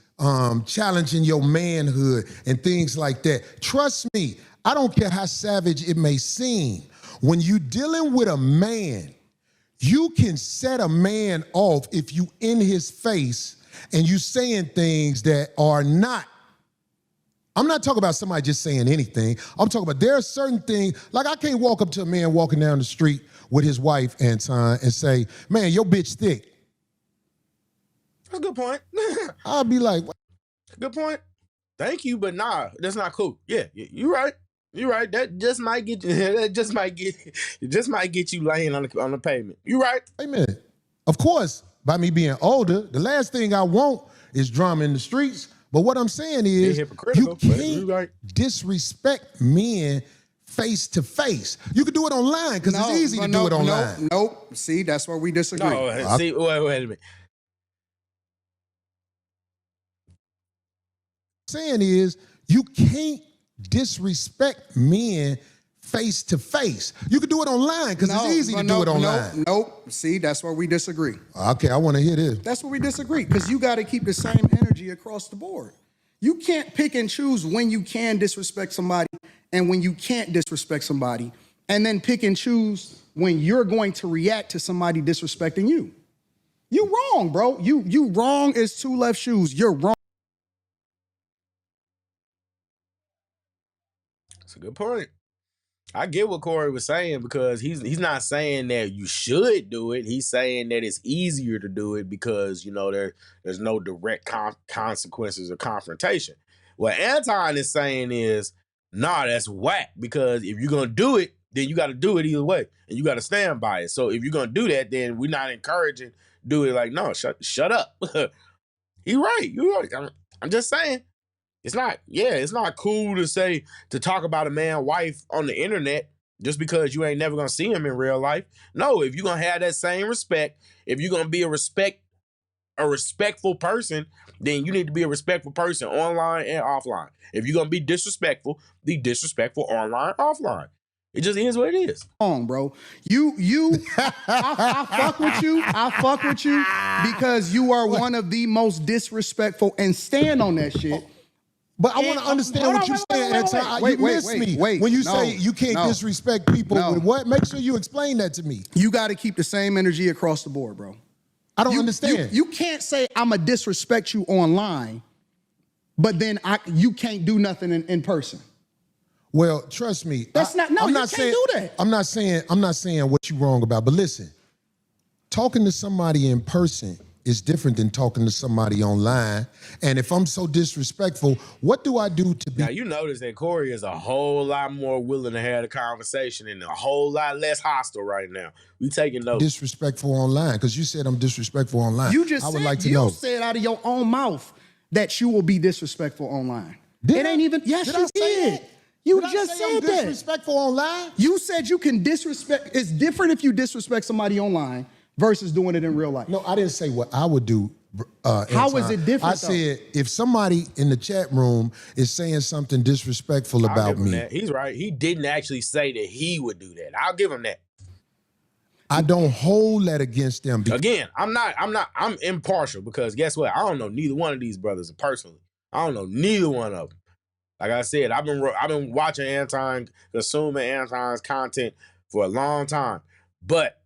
challenging your manhood and things like that, trust me, I don't care how savage it may seem. When you dealing with a man, you can set a man off if you in his face and you saying things that are not. I'm not talking about somebody just saying anything. I'm talking about there are certain things, like I can't walk up to a man walking down the street with his wife, Anton, and say, man, your bitch thick. That's a good point. I'll be like, what? Good point. Thank you, but nah, that's not cool. Yeah, you're right. You're right. That just might get you. That just might get you laying on the pavement. You're right. Wait a minute. Of course, by me being older, the last thing I want is drama in the streets. But what I'm saying is, you can't disrespect men face to face. You can do it online because it's easy to do it online. Nope. See, that's where we disagree. No, see, wait a minute. Saying is, you can't disrespect men face to face. You can do it online because it's easy to do it online. Nope. See, that's where we disagree. Okay, I want to hear this. That's where we disagree because you got to keep the same energy across the board. You can't pick and choose when you can disrespect somebody and when you can't disrespect somebody, and then pick and choose when you're going to react to somebody disrespecting you. You wrong, bro. You wrong as two left shoes. You're wrong. That's a good point. I get what Corey was saying because he's not saying that you should do it. He's saying that it's easier to do it because, you know, there's no direct consequences or confrontation. What Anton is saying is, nah, that's whack because if you're going to do it, then you got to do it either way and you got to stand by it. So if you're going to do that, then we're not encouraging do it like, no, shut up. You're right. You're right. I'm just saying. It's not cool to talk about a man's wife on the internet just because you ain't never gonna see him in real life. No, if you're gonna have that same respect, if you're gonna be a respectful person, then you need to be a respectful person online and offline. If you're gonna be disrespectful online, offline. It just is what it is. Bro. I fuck with you. I fuck with you because you are one of the most disrespectful and stand on that shit. But I want to understand what you're saying, Anton. You missed me when you say you can't disrespect people with what? Make sure you explain that to me. You got to keep the same energy across the board, bro. I don't understand. You can't say I'm going to disrespect you online, but then you can't do nothing in person. Well, trust me. That's not, no, you can't do that. I'm not saying what you're wrong about, but listen, talking to somebody in person is different than talking to somebody online. And if I'm so disrespectful, what do I do to be? Now, you notice that Corey is a whole lot more willing to have a conversation and a whole lot less hostile right now. We taking notes. Disrespectful online, because you said I'm disrespectful online. You just said out of your own mouth that you will be disrespectful online. It ain't even, yes, you did. You just said that. Disrespectful online? You said you can disrespect. It's different if you disrespect somebody online versus doing it in real life. No, I didn't say what I would do. How is it different? I said if somebody in the chat room is saying something disrespectful about me. That. He's right. He didn't actually say that he would do that. I'll give him that. I don't hold that against them. Again, I'm impartial because guess what? I don't know neither one of these brothers personally. I don't know neither one of them. Like I said, I've been watching Anton, consuming Anton's content for a long time. But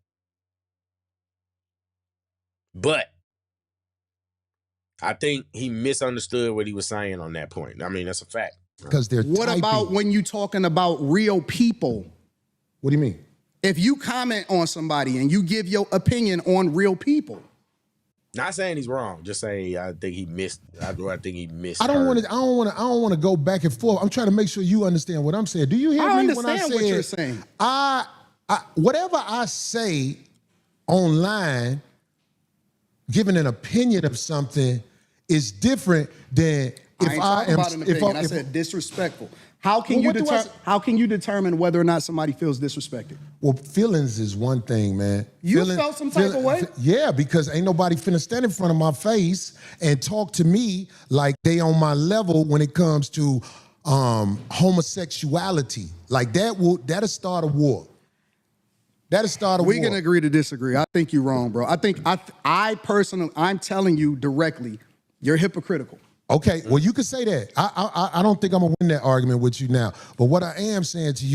I think he misunderstood what he was saying on that point. I mean, that's a fact. Because they're What about when you talking about real people? What do you mean? If you comment on somebody and you give your opinion on real people. Not saying he's wrong. Just saying I think he missed. I think he missed. I don't want to go back and forth. I'm trying to make sure you understand what I'm saying. Do you hear me when I say what you're saying? Whatever I say online, giving an opinion of something is different than I said disrespectful. How can you determine whether or not somebody feels disrespected? Well, feelings is one thing, man. You felt some type of way? Yeah, because ain't nobody finna stand in front of my face and talk to me like they on my level when it comes to homosexuality. Like that'll start a war. That'll start a war. We can agree to disagree. I think you're wrong, bro. I think I personally, I'm telling you directly, you're hypocritical. Okay, well, you could say that. I don't think I'm gonna win that argument with you now. But what I am saying to you.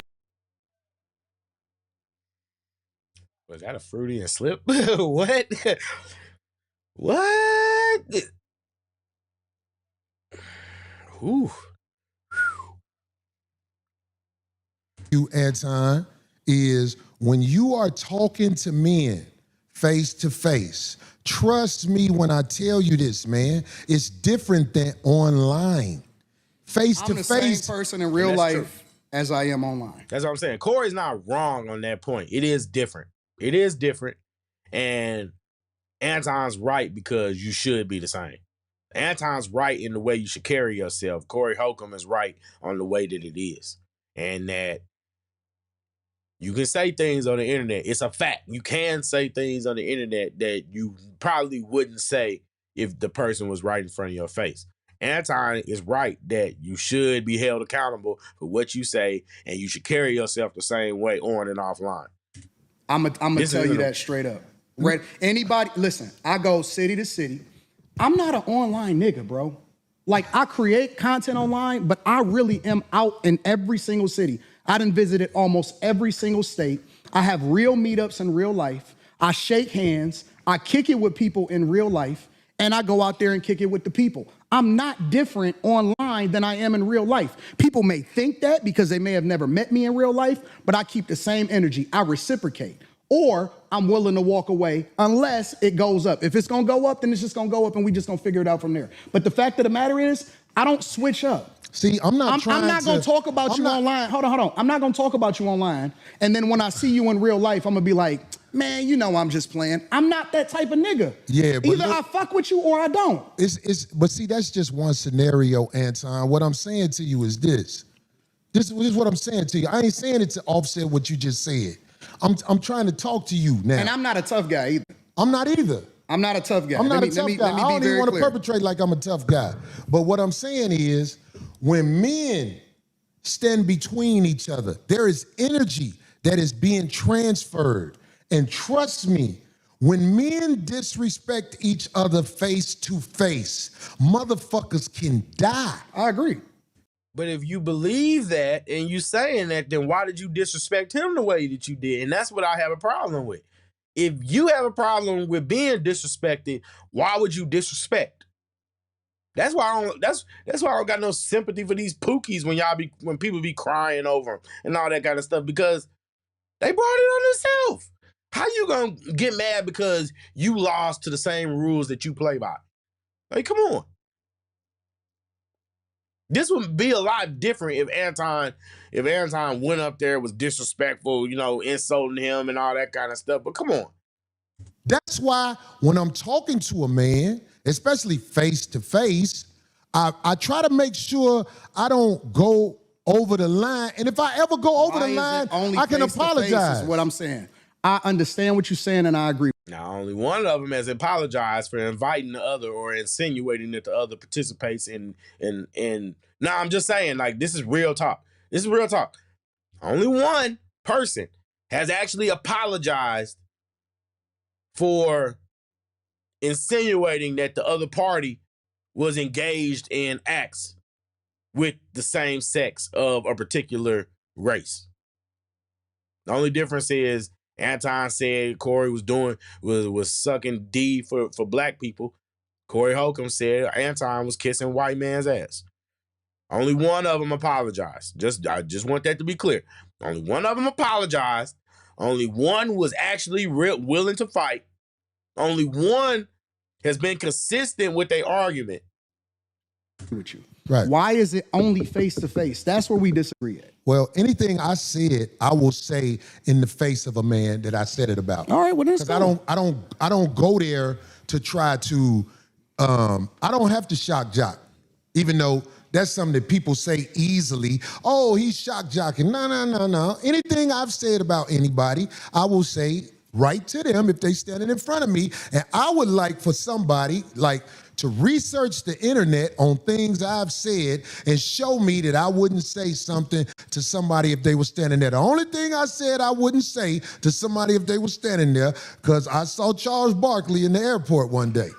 Was that a fruity and slip? What? What? Whew. You, Anton, is when you are talking to men face to face. Trust me when I tell you this, man. It's different than online. Face to face. I'm the same person in real life true. as I am online. That's what I'm saying. Corey's not wrong on that point. It is different. It is different. And Anton's right because you should be the same. Anton's right in the way you should carry yourself. Corey Holcomb is right on the way that it is. And that you can say things on the internet. It's a fact. You can say things on the internet that you probably wouldn't say if the person was right in front of your face. Anton is right that you should be held accountable for what you say, and you should carry yourself the same way on and offline. I'm gonna tell you that straight up. Right? Anybody, listen, I go city to city. I'm not an online nigga, bro. Like, I create content online, but I really am out in every single city. I done visited almost every single state. I have real meetups in real life. I shake hands. I kick it with people in real life, and I go out there and kick it with the people. I'm not different online than I am in real life. People may think that because they may have never met me in real life, but I keep the same energy. I reciprocate. Or I'm willing to walk away unless it goes up. If it's gonna go up, then it's just gonna go up and we just gonna figure it out from there. But the fact of the matter is, I don't switch up. See, I'm not gonna talk about you online. Hold on. I'm not gonna talk about you online. And then when I see you in real life, I'm gonna be like, man, you know I'm just playing. I'm not that type of nigga. Yeah, but either I fuck with you or I don't. But see, that's just one scenario, Anton. What I'm saying to you is this. This is what I'm saying to you. I ain't saying it to offset what you just said. I'm trying to talk to you now. And I'm not a tough guy either. I'm not either. I'm not a tough guy. I'm not a tough guy. I don't even want to perpetrate like I'm a tough guy. But what I'm saying is, when men stand between each other, there is energy that is being transferred. And trust me, when men disrespect each other face to face, motherfuckers can die. I agree. But if you believe that and you saying that, then why did you disrespect him the way that you did? And that's what I have a problem with. If you have a problem with being disrespected, why would you disrespect? That's why I don't. That's why I don't got no sympathy for these pookies when people be crying over them and all that kind of stuff, because they brought it on themselves. How you gonna get mad because you lost to the same rules that you play by? Like, come on. This would be a lot different if Anton went up there, was disrespectful, insulting him and all that kind of stuff. But come on. That's why when I'm talking to a man, especially face to face, I try to make sure I don't go over the line. And if I ever go over the line, I can apologize. Is what I'm saying. I understand what you're saying, and I agree. Now, only one of them has apologized for inviting the other or insinuating that the other participates in. Now, I'm just saying, like, this is real talk. This is real talk. Only one person has actually apologized for insinuating that the other party was engaged in acts with the same sex of a particular race. The only difference is Anton said Corey was sucking D for black people. Corey Holcomb said Anton was kissing white man's ass. Only one of them apologized. I just want that to be clear. Only one of them apologized. Only one was actually willing to fight. Only one has been consistent with their argument. With you. Right. Why is it only face to face? That's where we disagree at. Well, anything I said, I will say in the face of a man that I said it about. All right, well, that's cool. I don't go there to try to. I don't have to shock jock, even though that's something that people say easily. Oh, he's shock jocking. No. Anything I've said about anybody, I will say right to them if they standing in front of me. And I would like for somebody to research the internet on things I've said and show me that I wouldn't say something to somebody if they were standing there. The only thing I said I wouldn't say to somebody if they were standing there, because I saw Charles Barkley in the airport one day.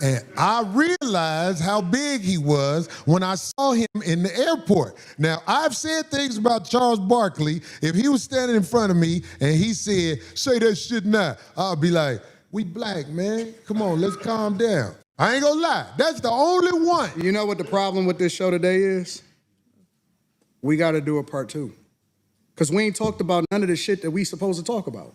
And I realized how big he was when I saw him in the airport. Now, I've said things about Charles Barkley. If he was standing in front of me and he said, say that shit now, I'll be like, we black, man. Come on, let's calm down. I ain't gonna lie. That's the only one. You know what the problem with this show today is? We got to do a part 2. Because we ain't talked about none of the shit that we supposed to talk about.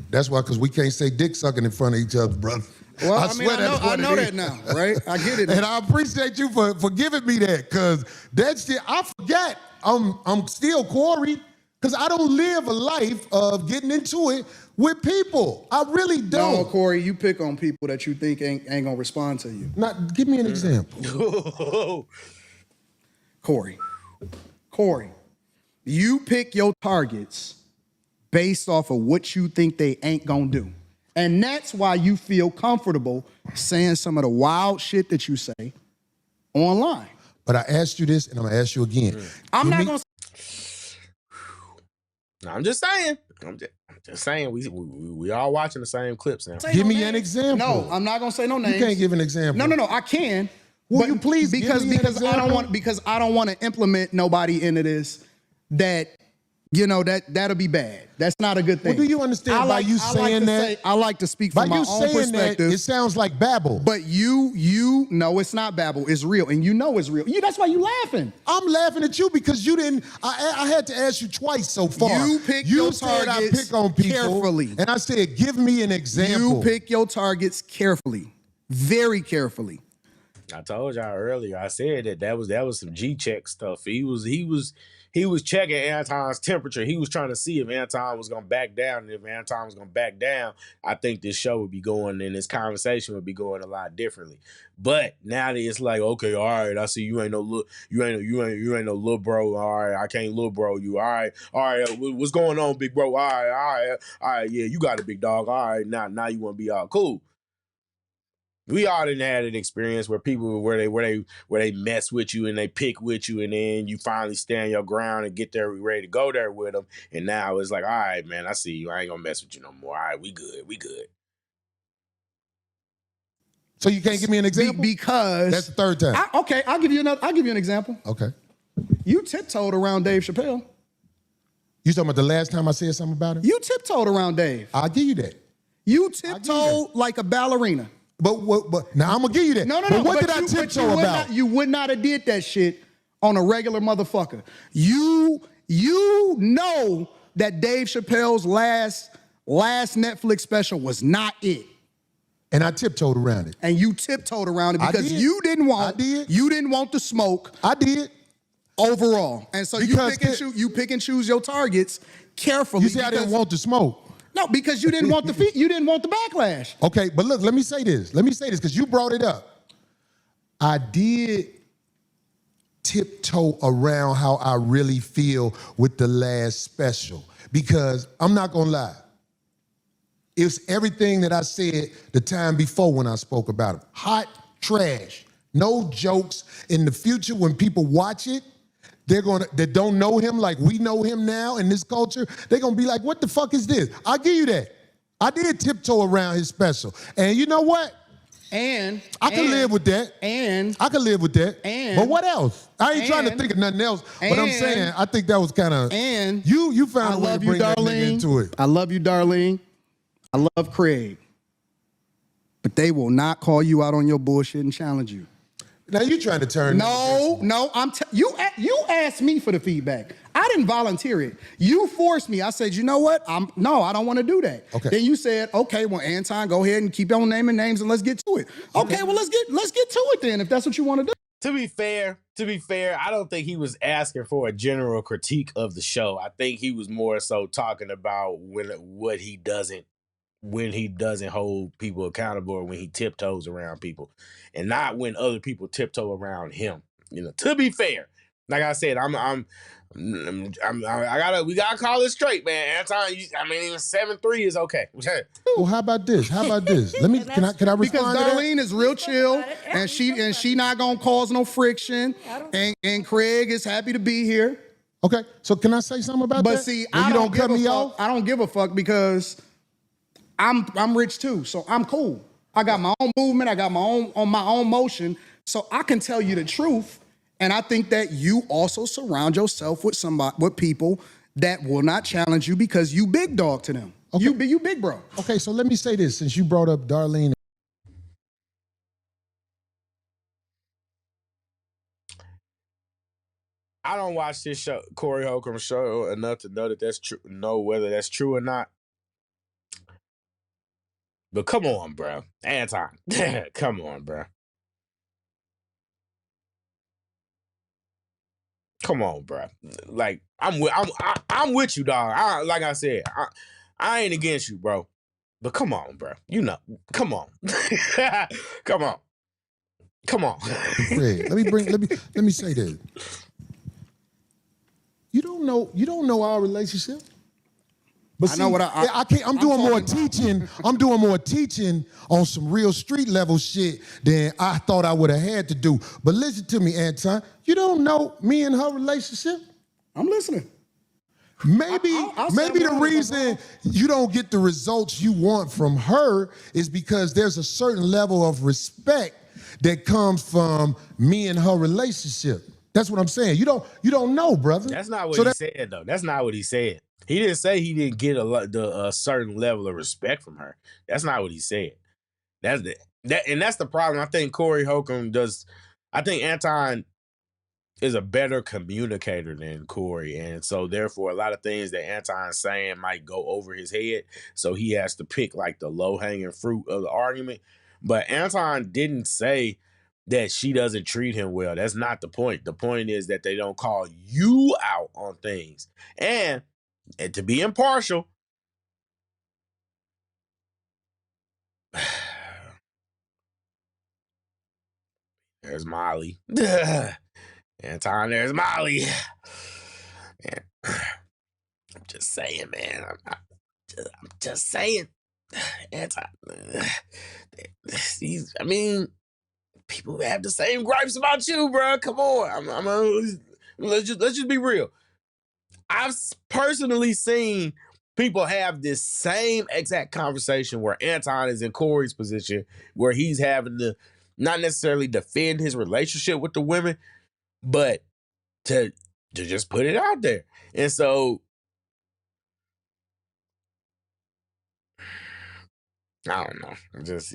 That's why, because we can't say dick sucking in front of each other, brother. Well, I know that now, right? I get it. And I appreciate you for giving me that, because that shit, I forget. I'm still Corey, because I don't live a life of getting into it with people. I really don't. No, Corey, you pick on people that you think ain't gonna respond to you. Now, give me an example. Corey, you pick your targets based off of what you think they ain't gonna do. And that's why you feel comfortable saying some of the wild shit that you say online. But I asked you this, and I'm gonna ask you again. I'm not gonna. I'm just saying. I'm just saying. We all watching the same clips now. Give me an example. No, I'm not gonna say no names. You can't give an example. No, I can. Will you please because give me an example? I don't want to implement nobody into this that that'll be bad. That's not a good thing. Well, do you understand by you saying that? I like to speak from my own perspective. That, it sounds like babble. But you know it's not babble. It's real, and you know it's real. That's why you laughing. I'm laughing at you because you didn't. I had to ask you twice so far. You pick your targets I pick on people carefully, and I said, give me an example. You pick your targets carefully, very carefully. I told y'all earlier. I said that was some G-check stuff. He was checking Anton's temperature. He was trying to see if Anton was gonna back down, and if Anton was gonna back down, I think this show would be going and this conversation would be going a lot differently. But now that it's like, okay, all right, I see you ain't no little bro. All right, I can't little bro you. All right, what's going on, big bro? All right, yeah, you got a big dog. All right, now you want to be all cool. We all didn't have an experience where people where they mess with you and they pick with you, and then you finally stand your ground and get there ready to go there with them. And now it's like, all right, man, I see you. I ain't gonna mess with you no more. All right, we good. So you can't give me an example? Because that's the third time. I'll give you an example. Okay. You tiptoed around Dave Chappelle. You talking about the last time I said something about him? You tiptoed around Dave. I'll give you that. You tiptoed like a ballerina. But now I'm gonna give you that. No. But what did I tiptoe about? You would not have did that shit on a regular motherfucker. You know that Dave Chappelle's last Netflix special was not it. And I tiptoed around it. And you tiptoed around it because you didn't want the smoke. I did. Overall. And so you pick and choose your targets carefully. You see, I didn't want the smoke. No, because you didn't want the backlash. Okay, but look, let me say this because you brought it up. I did tiptoe around how I really feel with the last special, because I'm not gonna lie. It's everything that I said the time before when I spoke about it. Hot trash, no jokes. In the future, when people watch it, that don't know him like we know him now in this culture, they're gonna be like, what the fuck is this? I'll give you that. I did tiptoe around his special. And you know what? I can live with that. I can live with that. But what else? I ain't trying to think of nothing else. But I'm saying, I think that was kind of, you found a way to bring that nigga into it. I love you, Darlene. I love Craig. But they will not call you out on your bullshit and challenge you. Now you trying to turn? No. You asked me for the feedback. I didn't volunteer it. You forced me. I said, you know what? I don't want to do that. Okay. Then you said, okay, well, Anton, go ahead and keep on naming names and let's get to it. Okay, well, let's get to it then, if that's what you want to do. To be fair, I don't think he was asking for a general critique of the show. I think he was more so talking about when he doesn't hold people accountable, or when he tiptoes around people, and not when other people tiptoe around him. To be fair, like I said, we gotta call it straight, man. Anton, even 7'3" is okay. Well, how about this? Let me can I respond? Because Darlene is real chill, and she not gonna cause no friction, and Craig is happy to be here. Okay, so can I say something about that? But see, I don't cut me off. I don't give a fuck because I'm rich too, so I'm cool. I got my own movement. I got my own motion, so I can tell you the truth. And I think that you also surround yourself with people that will not challenge you because you big dog to them. Okay. You big bro. Okay, so let me say this, since you brought up Darlene. I don't watch this show, Corey Holcomb show, enough to know that that's true. Know whether that's true or not. But come on, bro, Anton, come on, bro. Come on, bro. Like I'm with you, dog. Like I said, I ain't against you, bro. But come on, bro. You know, come on, come on, come on. Fred, let me say this. You don't know our relationship. But I know what I can't. I'm doing more teaching. I'm doing more teaching on some real street level shit than I thought I would have had to do. But listen to me, Anton. You don't know me and her relationship. I'm listening. Maybe the reason you don't get the results you want from her is because there's a certain level of respect that comes from me and her relationship. That's what I'm saying. You don't know, brother. That's not what he said, though. That's not what he said. He didn't say he didn't get a certain level of respect from her. That's not what he said. And that's the problem. I think Corey Holcomb does. I think Anton is a better communicator than Corey, and so therefore a lot of things that Anton's saying might go over his head. So he has to pick like the low hanging fruit of the argument. But Anton didn't say that she doesn't treat him well. That's not the point. The point is that they don't call you out on things. And to be impartial, there's Molly. Anton, there's Molly. Man, I'm just saying, man. I'm just saying. Anton, I mean, people have the same gripes about you, bro. Come on. Let's just be real. I've personally seen people have this same exact conversation where Anton is in Corey's position, where he's having to not necessarily defend his relationship with the women, but to just put it out there. And so I don't know.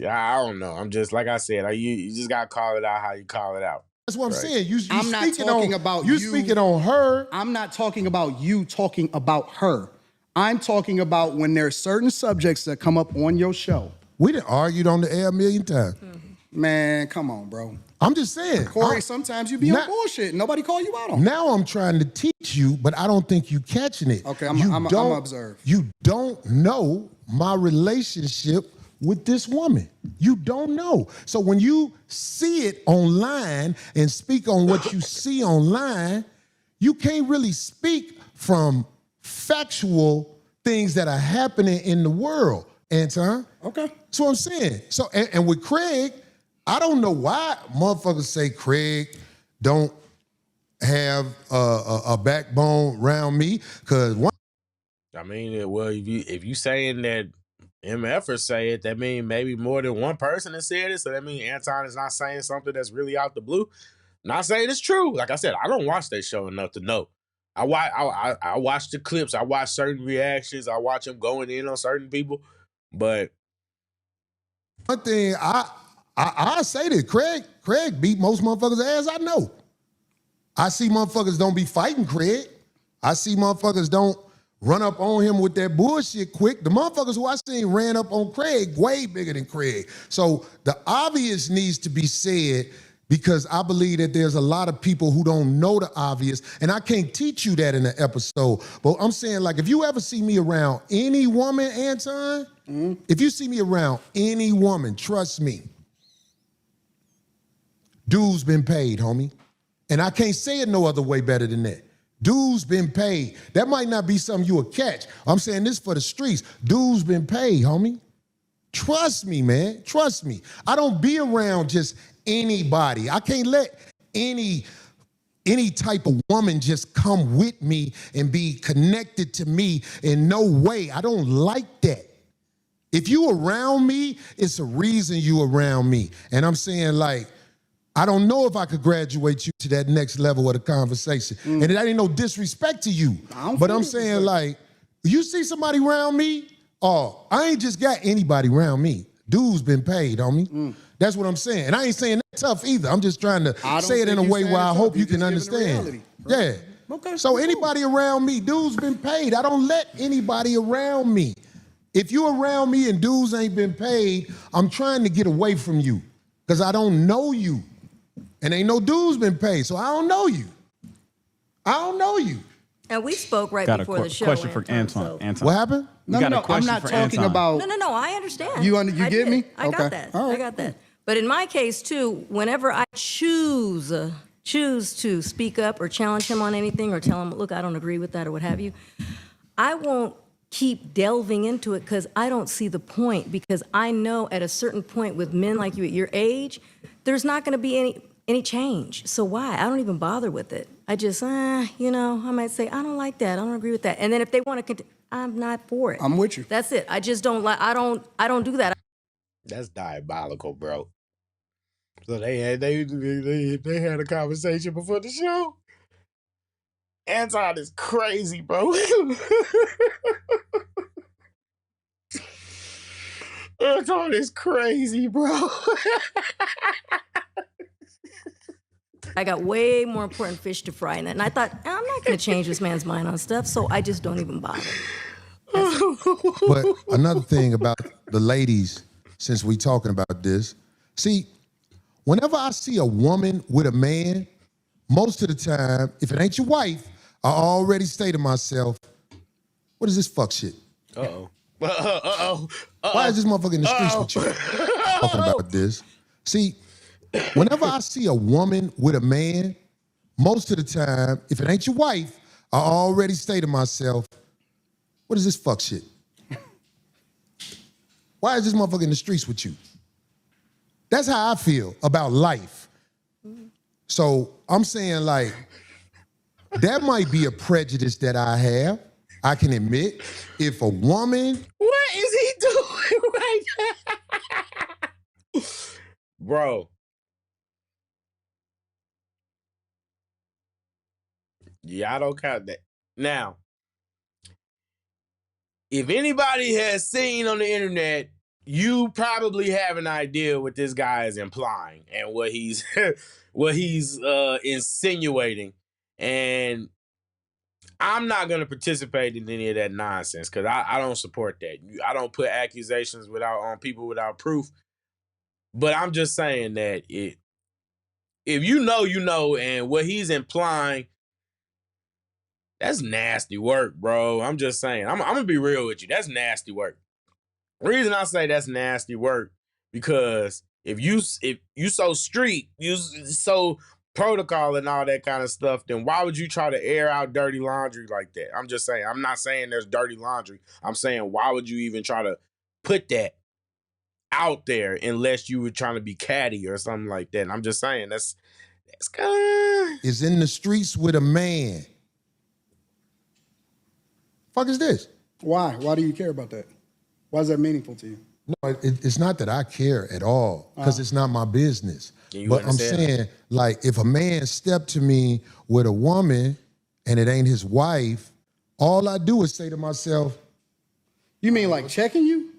I don't know. I'm just, like I said, you just gotta call it out how you call it out. That's what I'm saying. I'm not talking about you speaking on her. I'm not talking about you talking about her. I'm talking about when there's certain subjects that come up on your show. We done argued on the air a million times. Man, come on, bro. I'm just saying. Corey, sometimes you be on bullshit. Nobody call you out on it. Now I'm trying to teach you, but I don't think you catching it. Okay, I'm observe. You don't know my relationship with this woman. You don't know. So when you see it online and speak on what you see online, you can't really speak from factual things that are happening in the world, Anton. Okay. That's what I'm saying. So, and with Craig, I don't know why motherfuckers say Craig don't have a backbone around me, because I mean, well, if you saying that MFers say it, that means maybe more than one person has said it. So that means Anton is not saying something that's really out the blue. Not saying it's true. Like I said, I don't watch that show enough to know. I watch the clips. I watch certain reactions. I watch him going in on certain people. But one thing I say that Craig beat most motherfuckers' ass I know. I see motherfuckers don't be fighting Craig. I see motherfuckers don't run up on him with that bullshit quick. The motherfuckers who I seen ran up on Craig way bigger than Craig. So the obvious needs to be said, because I believe that there's a lot of people who don't know the obvious, and I can't teach you that in an episode. But I'm saying, like, if you ever see me around any woman, Anton, if you see me around any woman, trust me, dues been paid, homie. And I can't say it no other way better than that. Dues been paid. That might not be something you will catch. I'm saying this for the streets. Dues been paid, homie. Trust me, man. Trust me. I don't be around just anybody. I can't let any type of woman just come with me and be connected to me in no way. I don't like that. If you around me, it's a reason you around me. And I'm saying, like, I don't know if I could graduate you to that next level of the conversation. And it ain't no disrespect to you. But I'm saying, like, you see somebody around me, oh, I ain't just got anybody around me. Dues been paid, homie. That's what I'm saying. And I ain't saying that tough either. I'm just trying to say it in a way where I hope you can understand. Yeah. Okay. So anybody around me, dudes been paid. I don't let anybody around me. If you around me and dudes ain't been paid, I'm trying to get away from you because I don't know you. And ain't no dudes been paid, so I don't know you. I don't know you. And we spoke right Got before a the show. question for Anton. So. Anton. What happened? No, got a I'm question not for talking Anton. about. No, I understand. You I get did. me? I Okay. got that. All right. I got that. But in my case too, whenever I choose to speak up or challenge him on anything or tell him, look, I don't agree with that or what have you, I won't keep delving into it because I don't see the point, because I know at a certain point with men like you at your age, there's not going to be any change. So why? I don't even bother with it. I just, I might say, I don't like that. I don't agree with that. And then if they want to continue, I'm not for it. I'm with you. That's it. I just don't like, I don't do that. That's diabolical, bro. So they had a conversation before the show. Anton is crazy, bro. Anton is crazy, bro. I got way more important fish to fry in that. And I thought, I'm not going to change this man's mind on stuff, so I just don't even bother. But another thing about the ladies, since we talking about this, see, whenever I see a woman with a man, most of the time, if it ain't your wife, I already say to myself, what is this fuck shit? Uh-oh. Uh-oh. Why is this motherfucker in the streets with you? Talking about this. See, whenever I see a woman with a man, most of the time, if it ain't your wife, I already say to myself, what is this fuck shit? Why is this motherfucker in the streets with you? That's how I feel about life. So I'm saying, like, that might be a prejudice that I have. I can admit, if a woman... What is he doing right now? Bro. Yeah, I don't count that. Now, if anybody has seen on the internet, you probably have an idea what this guy is implying and what he's insinuating. And I'm not going to participate in any of that nonsense because I don't support that. I don't put accusations on people without proof. But I'm just saying that if you know, and what he's implying, that's nasty work, bro. I'm just saying. I'm going to be real with you. That's nasty work. The reason I say that's nasty work, because if you so street, you so protocol and all that kind of stuff, then why would you try to air out dirty laundry like that? I'm just saying. I'm not saying there's dirty laundry. I'm saying, why would you even try to put that out there unless you were trying to be catty or something like that? And I'm just saying that's kind of... is in the streets with a man. Fuck is this? Why? Why do you care about that? Why is that meaningful to you? No, it's not that I care at all, because it's not my business. But I'm saying, like, if a man stepped to me with a woman and it ain't his wife, all I do is say to myself... You mean like checking you?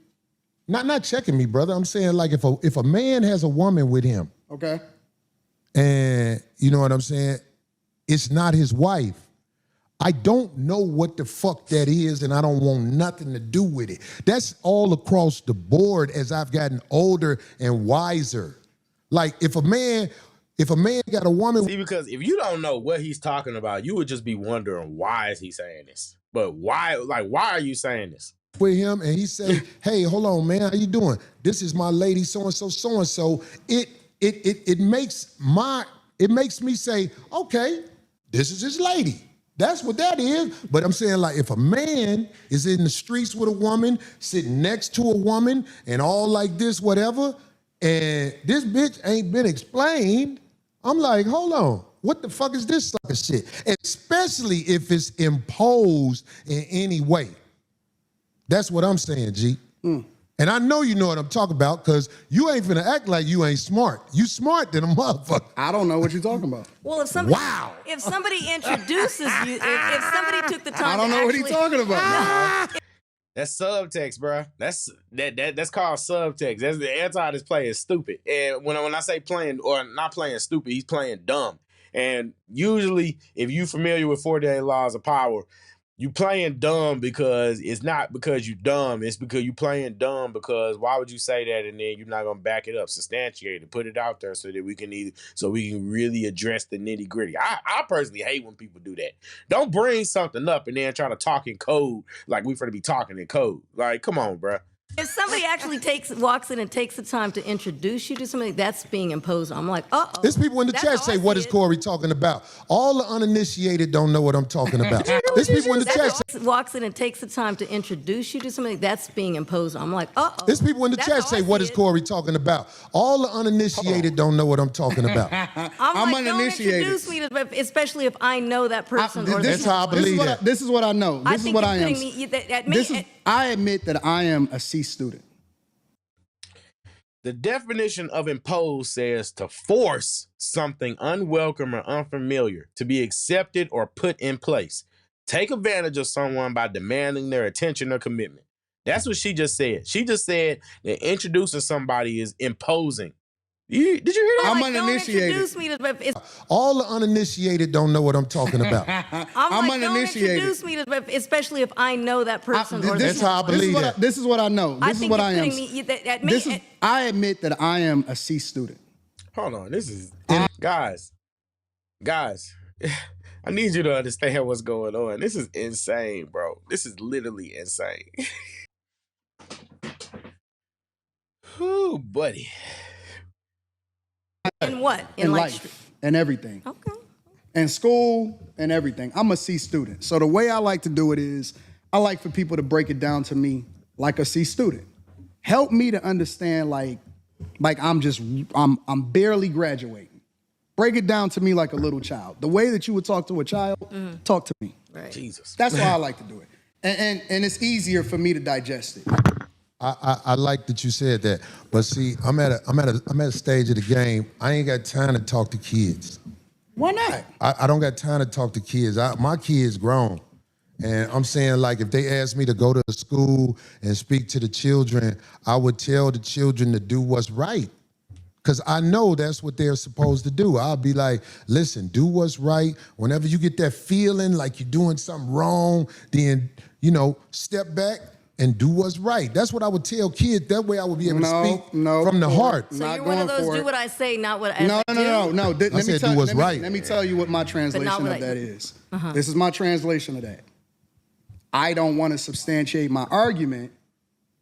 Not checking me, brother. I'm saying, like, if a man has a woman with him, okay, and you know what I'm saying, it's not his wife, I don't know what the fuck that is, and I don't want nothing to do with it. That's all across the board as I've gotten older and wiser. Like, if a man got a woman... See, because if you don't know what he's talking about, you would just be wondering, why is he saying this? But why are you saying this? With him, and he say, hey, hold on, man, how you doing? This is my lady, so-and-so, so-and-so. It makes me say, okay, this is his lady. That's what that is. But I'm saying, like, if a man is in the streets with a woman, sitting next to a woman, and all like this, whatever, and this bitch ain't been explained, I'm like, hold on, what the fuck is this sucker shit? Especially if it's imposed in any way. That's what I'm saying, G. And I know you know what I'm talking about, because you ain't finna act like you ain't smart. You smart than a motherfucker. I don't know what you're talking about. Well, if somebody introduces you, if somebody took the time, I don't know what he's talking about. That's subtext, bro. That's called subtext. The Anton is playing stupid. And when I say playing or not playing stupid, he's playing dumb. And usually, if you familiar with 48 laws of power, you playing dumb because it's not because you dumb. It's because you playing dumb because why would you say that and then you're not gonna back it up, substantiate it, put it out there so that we can really address the nitty gritty. I personally hate when people do that. Don't bring something up and then try to talk in code like we finna be talking in code. Like, come on, bruh. If somebody actually walks in and takes the time to introduce you to somebody, that's being imposed on. I'm like, uh-oh. There's people in the chat say, what is Corey talking about? All the uninitiated don't know what I'm talking about. There's people in the chat say, walks in and takes the time to introduce you to somebody, that's being imposed on. I'm like, uh-oh. There's people in the chat say, what is Corey talking about? All the uninitiated don't know what I'm talking about. I'm like, uninitiated. Don't introduce me to, especially if I know that person. That's how I believe that. This is what I know. This is what I am. I admit that I am a C student. The definition of impose says to force something unwelcome or unfamiliar, to be accepted or put in place. Take advantage of someone by demanding their attention or commitment. That's what she just said. She just said that introducing somebody is imposing. Did you hear that? I'm like, uninitiated. Don't introduce me to, all the uninitiated don't know what I'm talking about. I'm like, uninitiated. Don't introduce me to, especially if I know that person. That's how I believe that. This is what I know. This is what I am. I admit that I am a C student. Hold on. This is guys. I need you to understand what's going on. This is insane, bro. This is literally insane. Ooh, buddy. In what? In life and everything. Okay. In school and everything. I'm a C student. So the way I like to do it is I like for people to break it down to me like a C student. Help me to understand like I'm barely graduating. Break it down to me like a little child. The way that you would talk to a child, talk to me. Right. Jesus. That's why I like to do it. And it's easier for me to digest it. I like that you said that, but see, I'm at a stage of the game. I ain't got time to talk to kids. Why not? I don't got time to talk to kids. My kids grown, and I'm saying like if they asked me to go to a school and speak to the children, I would tell the children to do what's right, because I know that's what they're supposed to do. I'll be like, listen, do what's right. Whenever you get that feeling like you're doing something wrong, then step back and do what's right. That's what I would tell kids. That way I would be able to speak from the heart. So you're one of those do what I say, not what I do? No. Let me tell you what my translation of that is. This is my translation of that. I don't want to substantiate my argument,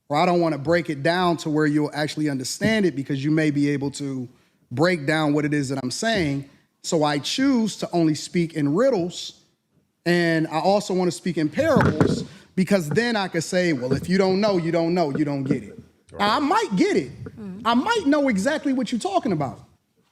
or I don't want to break it down to where you'll actually understand it because you may be able to break down what it is that I'm saying. So I choose to only speak in riddles, and I also want to speak in parables, because then I could say, well, if you don't know, you don't know, you don't get it. Right. I might get it. I might know exactly what you're talking about,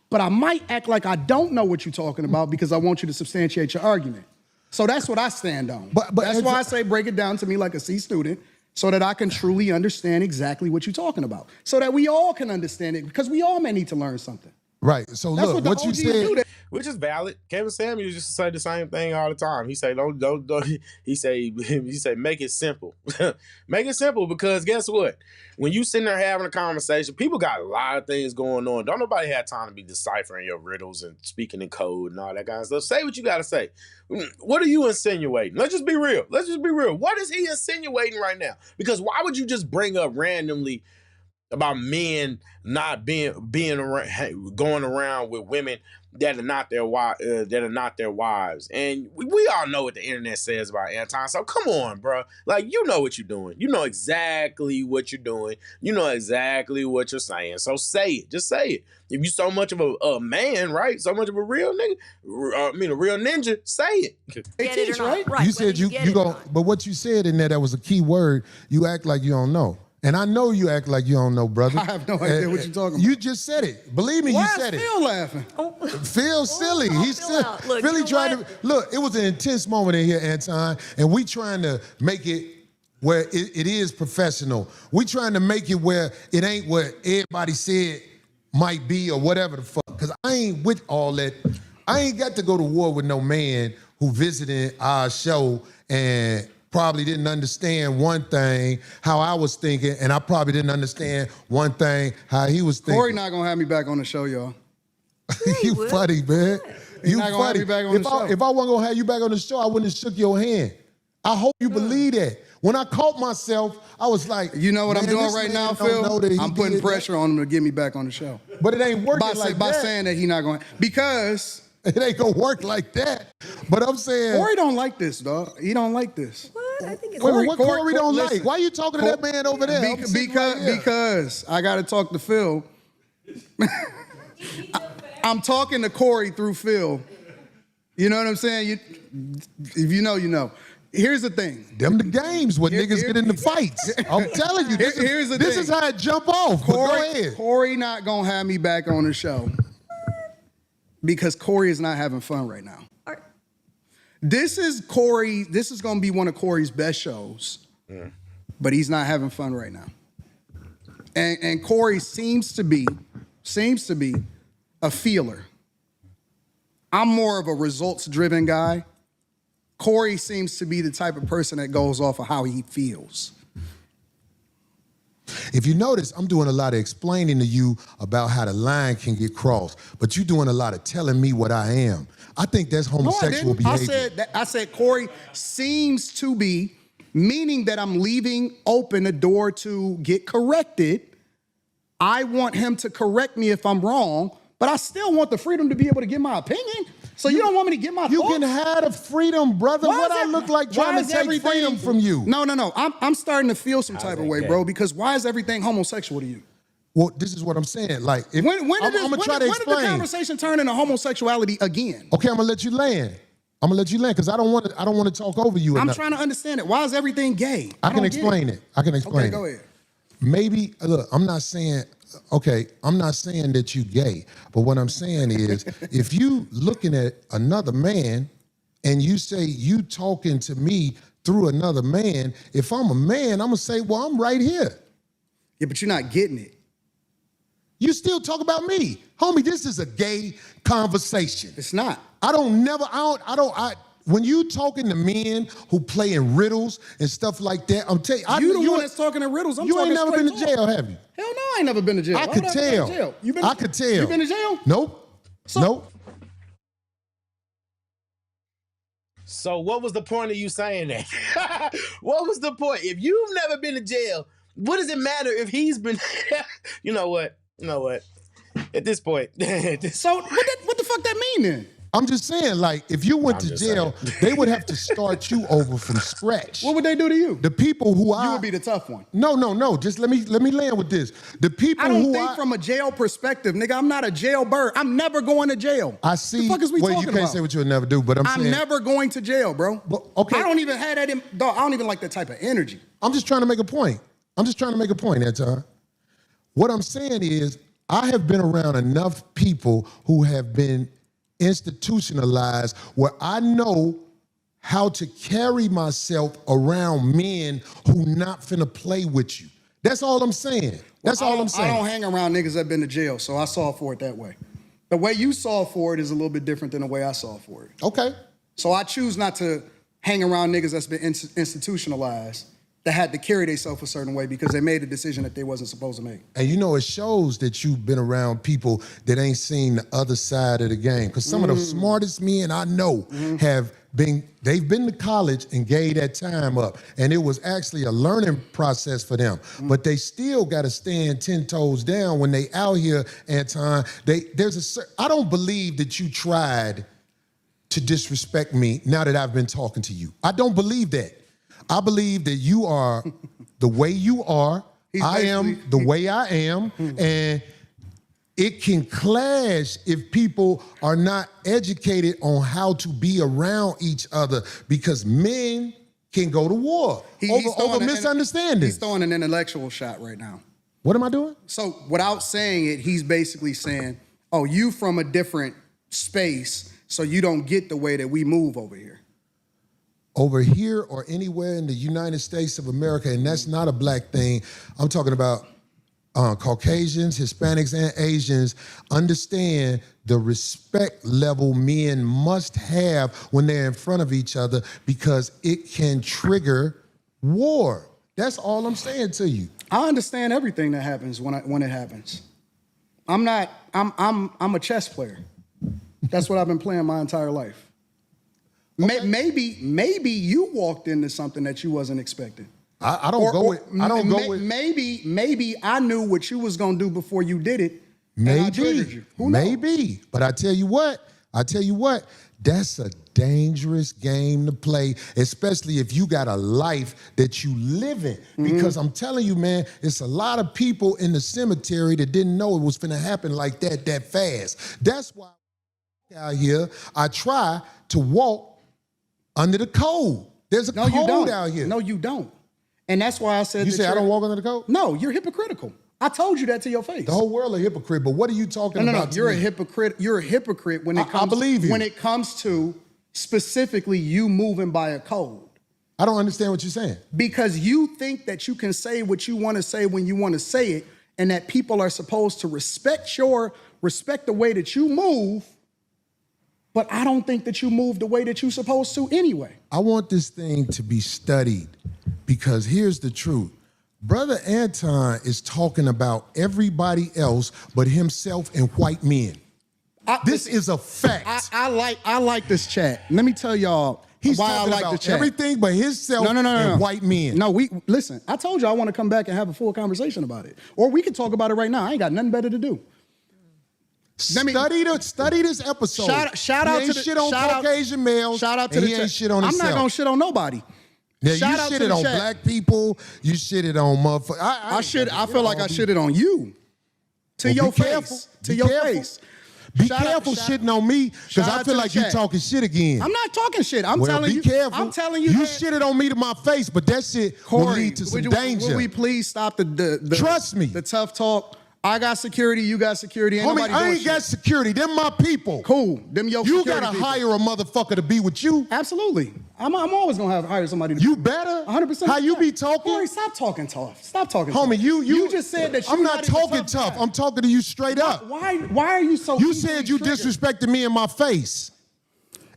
but I might act like I don't know what you're talking about because I want you to substantiate your argument. So that's what I stand on. But that's why I say break it down to me like a C student so that I can truly understand exactly what you're talking about, so that we all can understand it, because we all may need to learn something. Right. So that's look, what you said, which is valid. Kevin Samuels used to say the same thing all the time. He say, don't. He say, make it simple. Make it simple, because guess what? When you sitting there having a conversation, people got a lot of things going on. Don't nobody have time to be deciphering your riddles and speaking in code and all that kind of stuff. Say what you got to say. What are you insinuating? Let's just be real. What is he insinuating right now? Because why would you just bring up randomly about men not being around, going around with women that are not their wives, and we all know what the internet says about Anton. So come on, bro. Like, you know what you're doing. You know exactly what you're doing. You know exactly what you're saying. So say it. Just say it. If you so much of a man, right? So much of a real nigga. A real ninja. Say it. They teach, right? You said you go, but what you said in there, that was a key word. You act like you don't know. And I know you act like you don't know, brother. I have no idea what you're talking about. You just said it. Believe me, you said it. Why is Phil laughing? Phil's silly. He's still really trying to look. It was an intense moment in here, Anton, and we trying to make it where it is professional. We trying to make it where it ain't what everybody said might be or whatever the fuck. Because I ain't with all that. I ain't got to go to war with no man who visited our show and probably didn't understand one thing, how I was thinking, and I probably didn't understand one thing, how he was thinking. Corey not gonna have me back on the show, y'all. You funny, man. You not gonna have funny. me back on the show. If I wasn't gonna have you back on the show, I wouldn't have shook your hand. I hope you believe that. When I caught myself, I was like, you know what I'm doing right now, Phil? I'm putting pressure on him to get me back on the show. But it ain't working like that. By saying that he's not going, because it ain't gonna work like that. But I'm saying, Corey don't like this, dog. He don't like this. What? I think it's what Corey don't listen, like? Why you talking to that man over there? Because I got to talk to Phil. I'm talking to Corey through Phil. You know what I'm saying? If you know, you know. Here's the thing. Them the games where niggas get into fights. I'm telling you, this is how it jump off. Go ahead. Corey not gonna have me back on the show because Corey is not having fun right now. This is gonna be one of Corey's best shows, but he's not having fun right now. And Corey seems to be a feeler. I'm more of a results-driven guy. Corey seems to be the type of person that goes off of how he feels. If you notice, I'm doing a lot of explaining to you about how the line can get crossed, but you're doing a lot of telling me what I am. I think that's homosexual behavior. I said Corey seems to be, meaning that I'm leaving open a door to get corrected. I want him to correct me if I'm wrong, but I still want the freedom to be able to give my opinion. So you don't want me to get my thoughts? You can have the freedom, brother. What I look like trying to take freedom from you? No. I'm starting to feel some type of way, bro, because why is everything homosexual to you? Well, this is what I'm saying. Like, when did the conversation turn into homosexuality again? Okay, I'm gonna let you land. Because I don't want to talk over you. I'm trying to understand it. Why is everything gay? I can explain it. Okay, go ahead. Maybe, look, I'm not saying that you gay, but what I'm saying is, if you looking at another man and you say you talking to me through another man, if I'm a man, I'm gonna say, well, I'm right here. Yeah, but you're not getting it. You still talk about me. Homie, this is a gay conversation. It's not. When you talking to men who play in riddles and stuff like that, I'm telling you. You the one that's talking in riddles. You ain't never been to jail, have you? Hell no, I ain't never been to jail. I could tell. I could tell. You been to jail? Nope. Nope. So what was the point of you saying that? What was the point? If you've never been to jail, what does it matter if he's been? You know what? At this point. So what the fuck that mean then? I'm just saying, like, if you went to jail, they would have to start you over from scratch. What would they do to you? The people who You would be the tough one. No. Just let me land with this. The people I don't think from a jail perspective, nigga. I'm not a jailbird. I'm never going to jail. I see. The fuck is we talking about? You can't say what you'll never do, but I'm saying. I'm never going to jail, bro. Okay. I don't even have that in, dog. I don't even like that type of energy. I'm just trying to make a point. Anton. What I'm saying is, I have been around enough people who have been institutionalized where I know how to carry myself around men who not finna play with you. That's all I'm saying. I don't hang around niggas that been to jail, so I saw for it that way. The way you saw for it is a little bit different than the way I saw for it. Okay. So I choose not to hang around niggas that's been institutionalized, that had to carry themselves a certain way because they made a decision that they wasn't supposed to make. And you know, it shows that you've been around people that ain't seen the other side of the game. Because some of the smartest men I know they've been to college and gave that time up. And it was actually a learning process for them. But they still got to stand 10 toes down when they out here, Anton. I don't believe that you tried to disrespect me now that I've been talking to you. I don't believe that. I believe that you are the way you are. I am the way I am. And it can clash if people are not educated on how to be around each other, because men can go to war over misunderstanding. He's throwing an intellectual shot right now. What am I doing? So without saying it, he's basically saying, oh, you from a different space, so you don't get the way that we move over here. Over here or anywhere in the United States of America, and that's not a black thing. I'm talking about Caucasians, Hispanics, and Asians understand the respect level men must have when they're in front of each other, because it can trigger war. That's all I'm saying to you. I understand everything that happens when it happens. I'm a chess player. That's what I've been playing my entire life. Okay. Maybe you walked into something that you wasn't expecting. I don't go with. Maybe I knew what you was gonna do before you did it. Maybe. Maybe. But I tell you what. That's a dangerous game to play, especially if you got a life that you live in. Because I'm telling you, man, it's a lot of people in the cemetery that didn't know it was finna happen like that fast. That's why out here, I try to walk under the code. There's a code out here. No, you don't. And that's why I said you say I don't walk under the code? No, you're hypocritical. I told you that to your face. The whole world a hypocrite, but what are you talking about? No, you're a hypocrite. You're a hypocrite when it comes. I believe you. When it comes to specifically you moving by a code. I don't understand what you're saying. Because you think that you can say what you want to say when you want to say it, and that people are supposed to respect the way that you move. But I don't think that you move the way that you're supposed to anyway. I want this thing to be studied because here's the truth. Brother Anton is talking about everybody else but himself and white men. This is a fact. I like this chat. Let me tell y'all why I like the chat. Everything but himself and white men. No, listen, I told you I want to come back and have a full conversation about it. Or we can talk about it right now. I ain't got nothing better to do. Study this episode. Shout out to the shit on Caucasian males. Shout out to the chat. Shit on himself. I'm not gonna shit on nobody. Yeah, you shitted on black people. You shitted on motherfuckers. I feel like I shitted on you. To your face. To your face. Be careful shitting on me because I feel like you talking shit again. I'm not talking shit. I'm telling you. Be careful. I'm telling you. You shitted on me to my face, but that shit will lead to some danger. Will we please stop the Trust me. The tough talk? I got security, you got security. Homie, I ain't got security. Them my people. Cool. Them your you security gotta people. hire a motherfucker to be with you. Absolutely. I'm always gonna hire somebody to be You with better. 100%. How you be talking? Corey, stop talking tough. Stop talking Homie, tough. you just said that I'm not talking tough. I'm talking to you straight up. Why are you so You said you disrespected me in my face.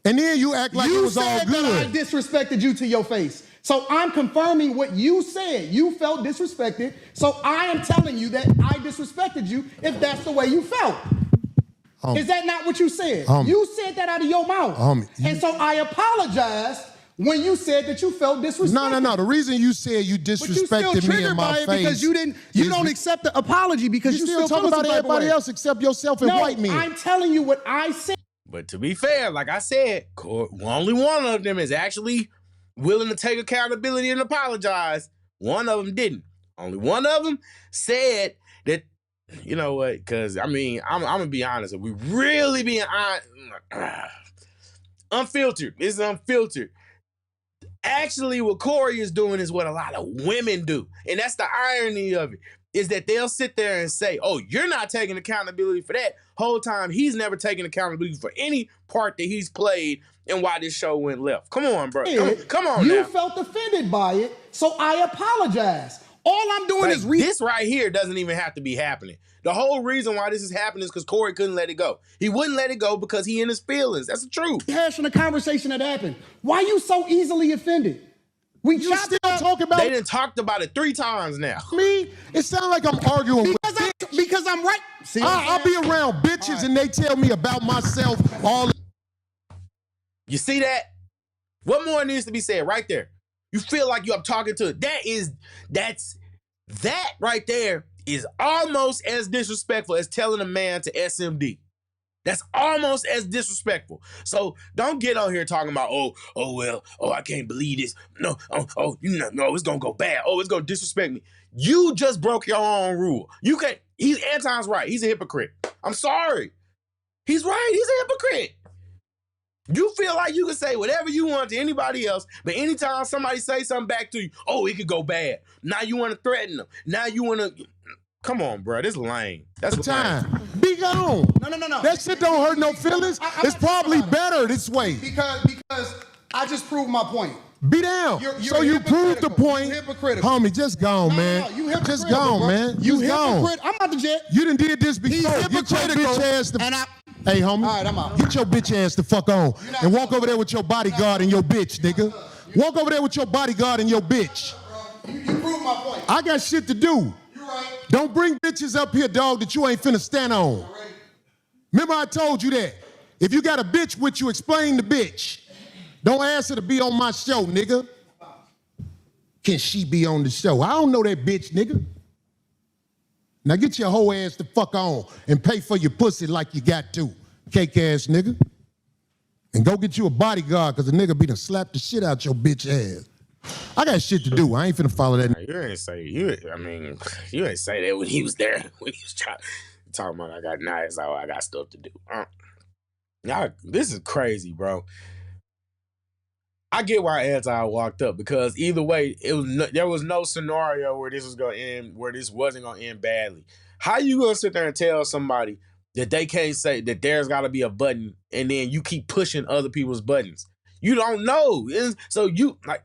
And then you act like it was all good. You said that I disrespected you to your face. So I'm confirming what you said. You felt disrespected. So I am telling you that I disrespected you if that's the way you felt. Is that not what you said? You said that out of your mouth. And so I apologized when you said that you felt disrespected. No. The reason you said you disrespected me in my face because you don't accept the apology because you still talk about everybody else except yourself and white men. I'm telling you what I said. But to be fair, like I said, only one of them is actually willing to take accountability and apologize. One of them didn't. Only one of them said that, you know what, because, I mean, I'm going to be honest. If we really being honest, unfiltered. This is unfiltered. Actually, what Corey is doing is what a lot of women do. And that's the irony of it, is that they'll sit there and say, oh, you're not taking accountability for that. Whole time, he's never taken accountability for any part that he's played and why this show went left. Come on, bro. Come on You now. felt offended by it, so I apologize. All I'm doing is this right here doesn't even have to be happening. The whole reason why this is happening is because Corey couldn't let it go. He wouldn't let it go because he in his feelings. That's the truth. Hashing a conversation that happened. Why you so easily offended? We just still talking about. They done talked about it 3 times now. Me? It sounds like I'm arguing because I'm right. See, I'll be around bitches and they tell me about myself all. You see that? What more needs to be said right there? You feel like you're talking to that right there is almost as disrespectful as telling a man to SMD. That's almost as disrespectful. So don't get on here talking about, I can't believe this. No, it's gonna go bad. Oh, it's gonna disrespect me. You just broke your own rule. You can't. Anton's right. He's a hypocrite. I'm sorry. He's right. He's a hypocrite. You feel like you can say whatever you want to anybody else, but anytime somebody say something back to you, it could go bad. Now you want to threaten them. Now you want to. Come on, bro. This is lame. That's time. Be gone. No. That shit don't hurt no feelings. It's probably better this way. Because I just proved my point. Be down. So you proved the point. Homie, just gone, man. Just gone, man. You just hypocrite. gone. I'm about to jet. You done did this before. Get your bitch ass the Hey, homie. All right, I'm out. Get your bitch ass the fuck on. And walk over there with your bodyguard and your bitch, nigga. Walk over there with your bodyguard and your bitch. You proved my point. I got shit to do. You're right. Don't bring bitches up here, dog, that you ain't finna stand on. Remember I told you that. If you got a bitch with you, explain the bitch. Don't ask her to be on my show, nigga. Can she be on the show? I don't know that bitch, nigga. Now get your whole ass the fuck on and pay for your pussy like you got to, cake ass nigga. And go get you a bodyguard, because the nigga be done slap the shit out your bitch ass. I got shit to do. I ain't finna follow that. You ain't say you ain't say that when he was there. When he was talking about I got knives out, I got stuff to do. Y'all, this is crazy, bro. I get why Anton walked up, because either way, there was no scenario where this was gonna end, where this wasn't gonna end badly. How you gonna sit there and tell somebody that they can't say that there's gotta be a button, and then you keep pushing other people's buttons? You don't know. So you like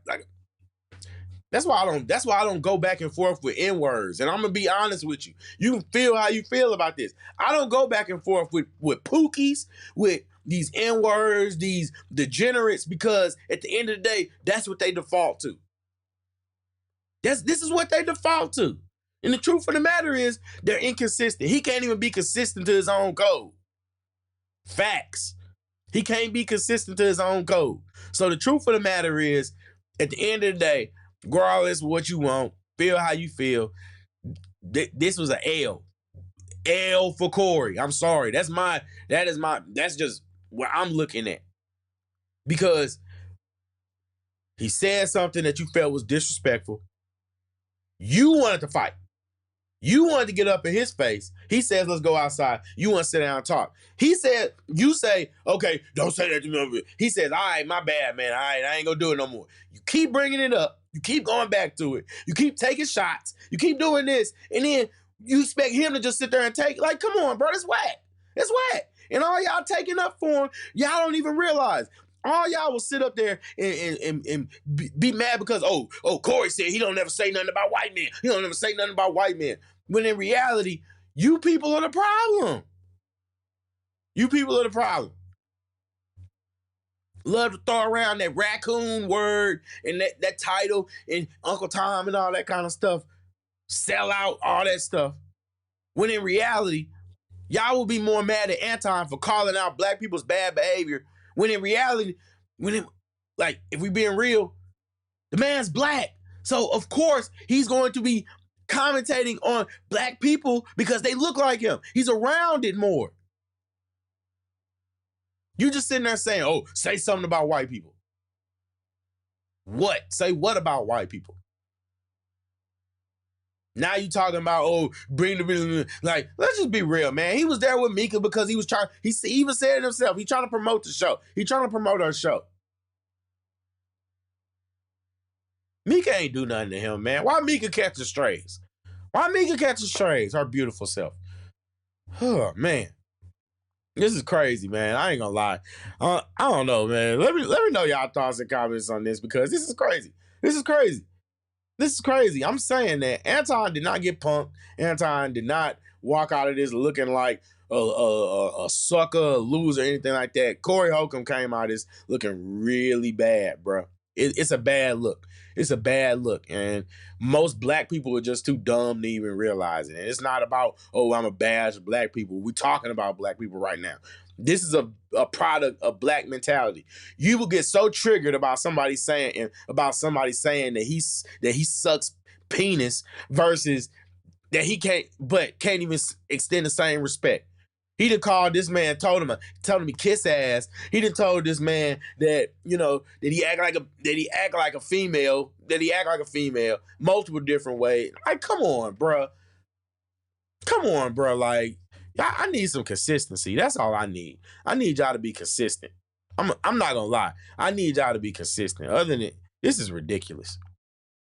that's why I don't go back and forth with N-words. And I'm gonna be honest with you. You can feel how you feel about this. I don't go back and forth with pookies, with these N-words, these degenerates, because at the end of the day, that's what they default to. This is what they default to. And the truth of the matter is, they're inconsistent. He can't even be consistent to his own code. Facts. He can't be consistent to his own code. So the truth of the matter is, at the end of the day, regardless of what you want, feel how you feel, this was an L. L for Corey. I'm sorry. That's just what I'm looking at. Because he said something that you felt was disrespectful. You wanted to fight. You wanted to get up in his face. He says, let's go outside. You want to sit down and talk. He said, you say, okay, don't say that to me. He says, all right, my bad, man. All right, I ain't going to do it no more. You keep bringing it up. You keep going back to it. You keep taking shots. You keep doing this. And then you expect him to just sit there and take, like, come on, bro, it's whack. It's whack. And all y'all taking up for him, y'all don't even realize. All y'all will sit up there and be mad because, oh, Corey said he don't never say nothing about white men. He don't never say nothing about white men. When in reality, you people are the problem. You people are the problem. Love to throw around that raccoon word and that title and Uncle Tom and all that kind of stuff. Sell out, all that stuff. When in reality, y'all will be more mad at Anton for calling out black people's bad behavior. When in reality, if we being real, the man's black. So of course he's going to be commentating on black people because they look like him. He's around it more. You just sitting there saying, oh, say something about white people. What? Say what about white people? Now you talking about, oh, bring the, like, let's just be real, man. He was there with Mika because he was trying, he even said it himself. He's trying to promote the show. He's trying to promote our show. Mika ain't do nothing to him, man. Why Mika catch the strays? Why Mika catch the strays? Her beautiful self. Oh, man. This is crazy, man. I ain't gonna lie. I don't know, man. Let me know y'all thoughts and comments on this, because this is crazy. This is crazy. This is crazy. I'm saying that Anton did not get punked. Anton did not walk out of this looking like a sucker, a loser, anything like that. Corey Holcomb came out of this looking really bad, bro. It's a bad look. It's a bad look. And most black people are just too dumb to even realize it. And it's not about, oh, I'm a bash of black people. We're talking about black people right now. This is a product of black mentality. You will get so triggered about somebody saying that he sucks penis versus that he can't even extend the same respect. He done called this man, told him he kiss ass. He done told this man that, that he act like a female, multiple different ways. Like, come on, bro. Come on, bro. Like, I need some consistency. That's all I need. I need y'all to be consistent. I'm not gonna lie. I need y'all to be consistent. Other than it, this is ridiculous.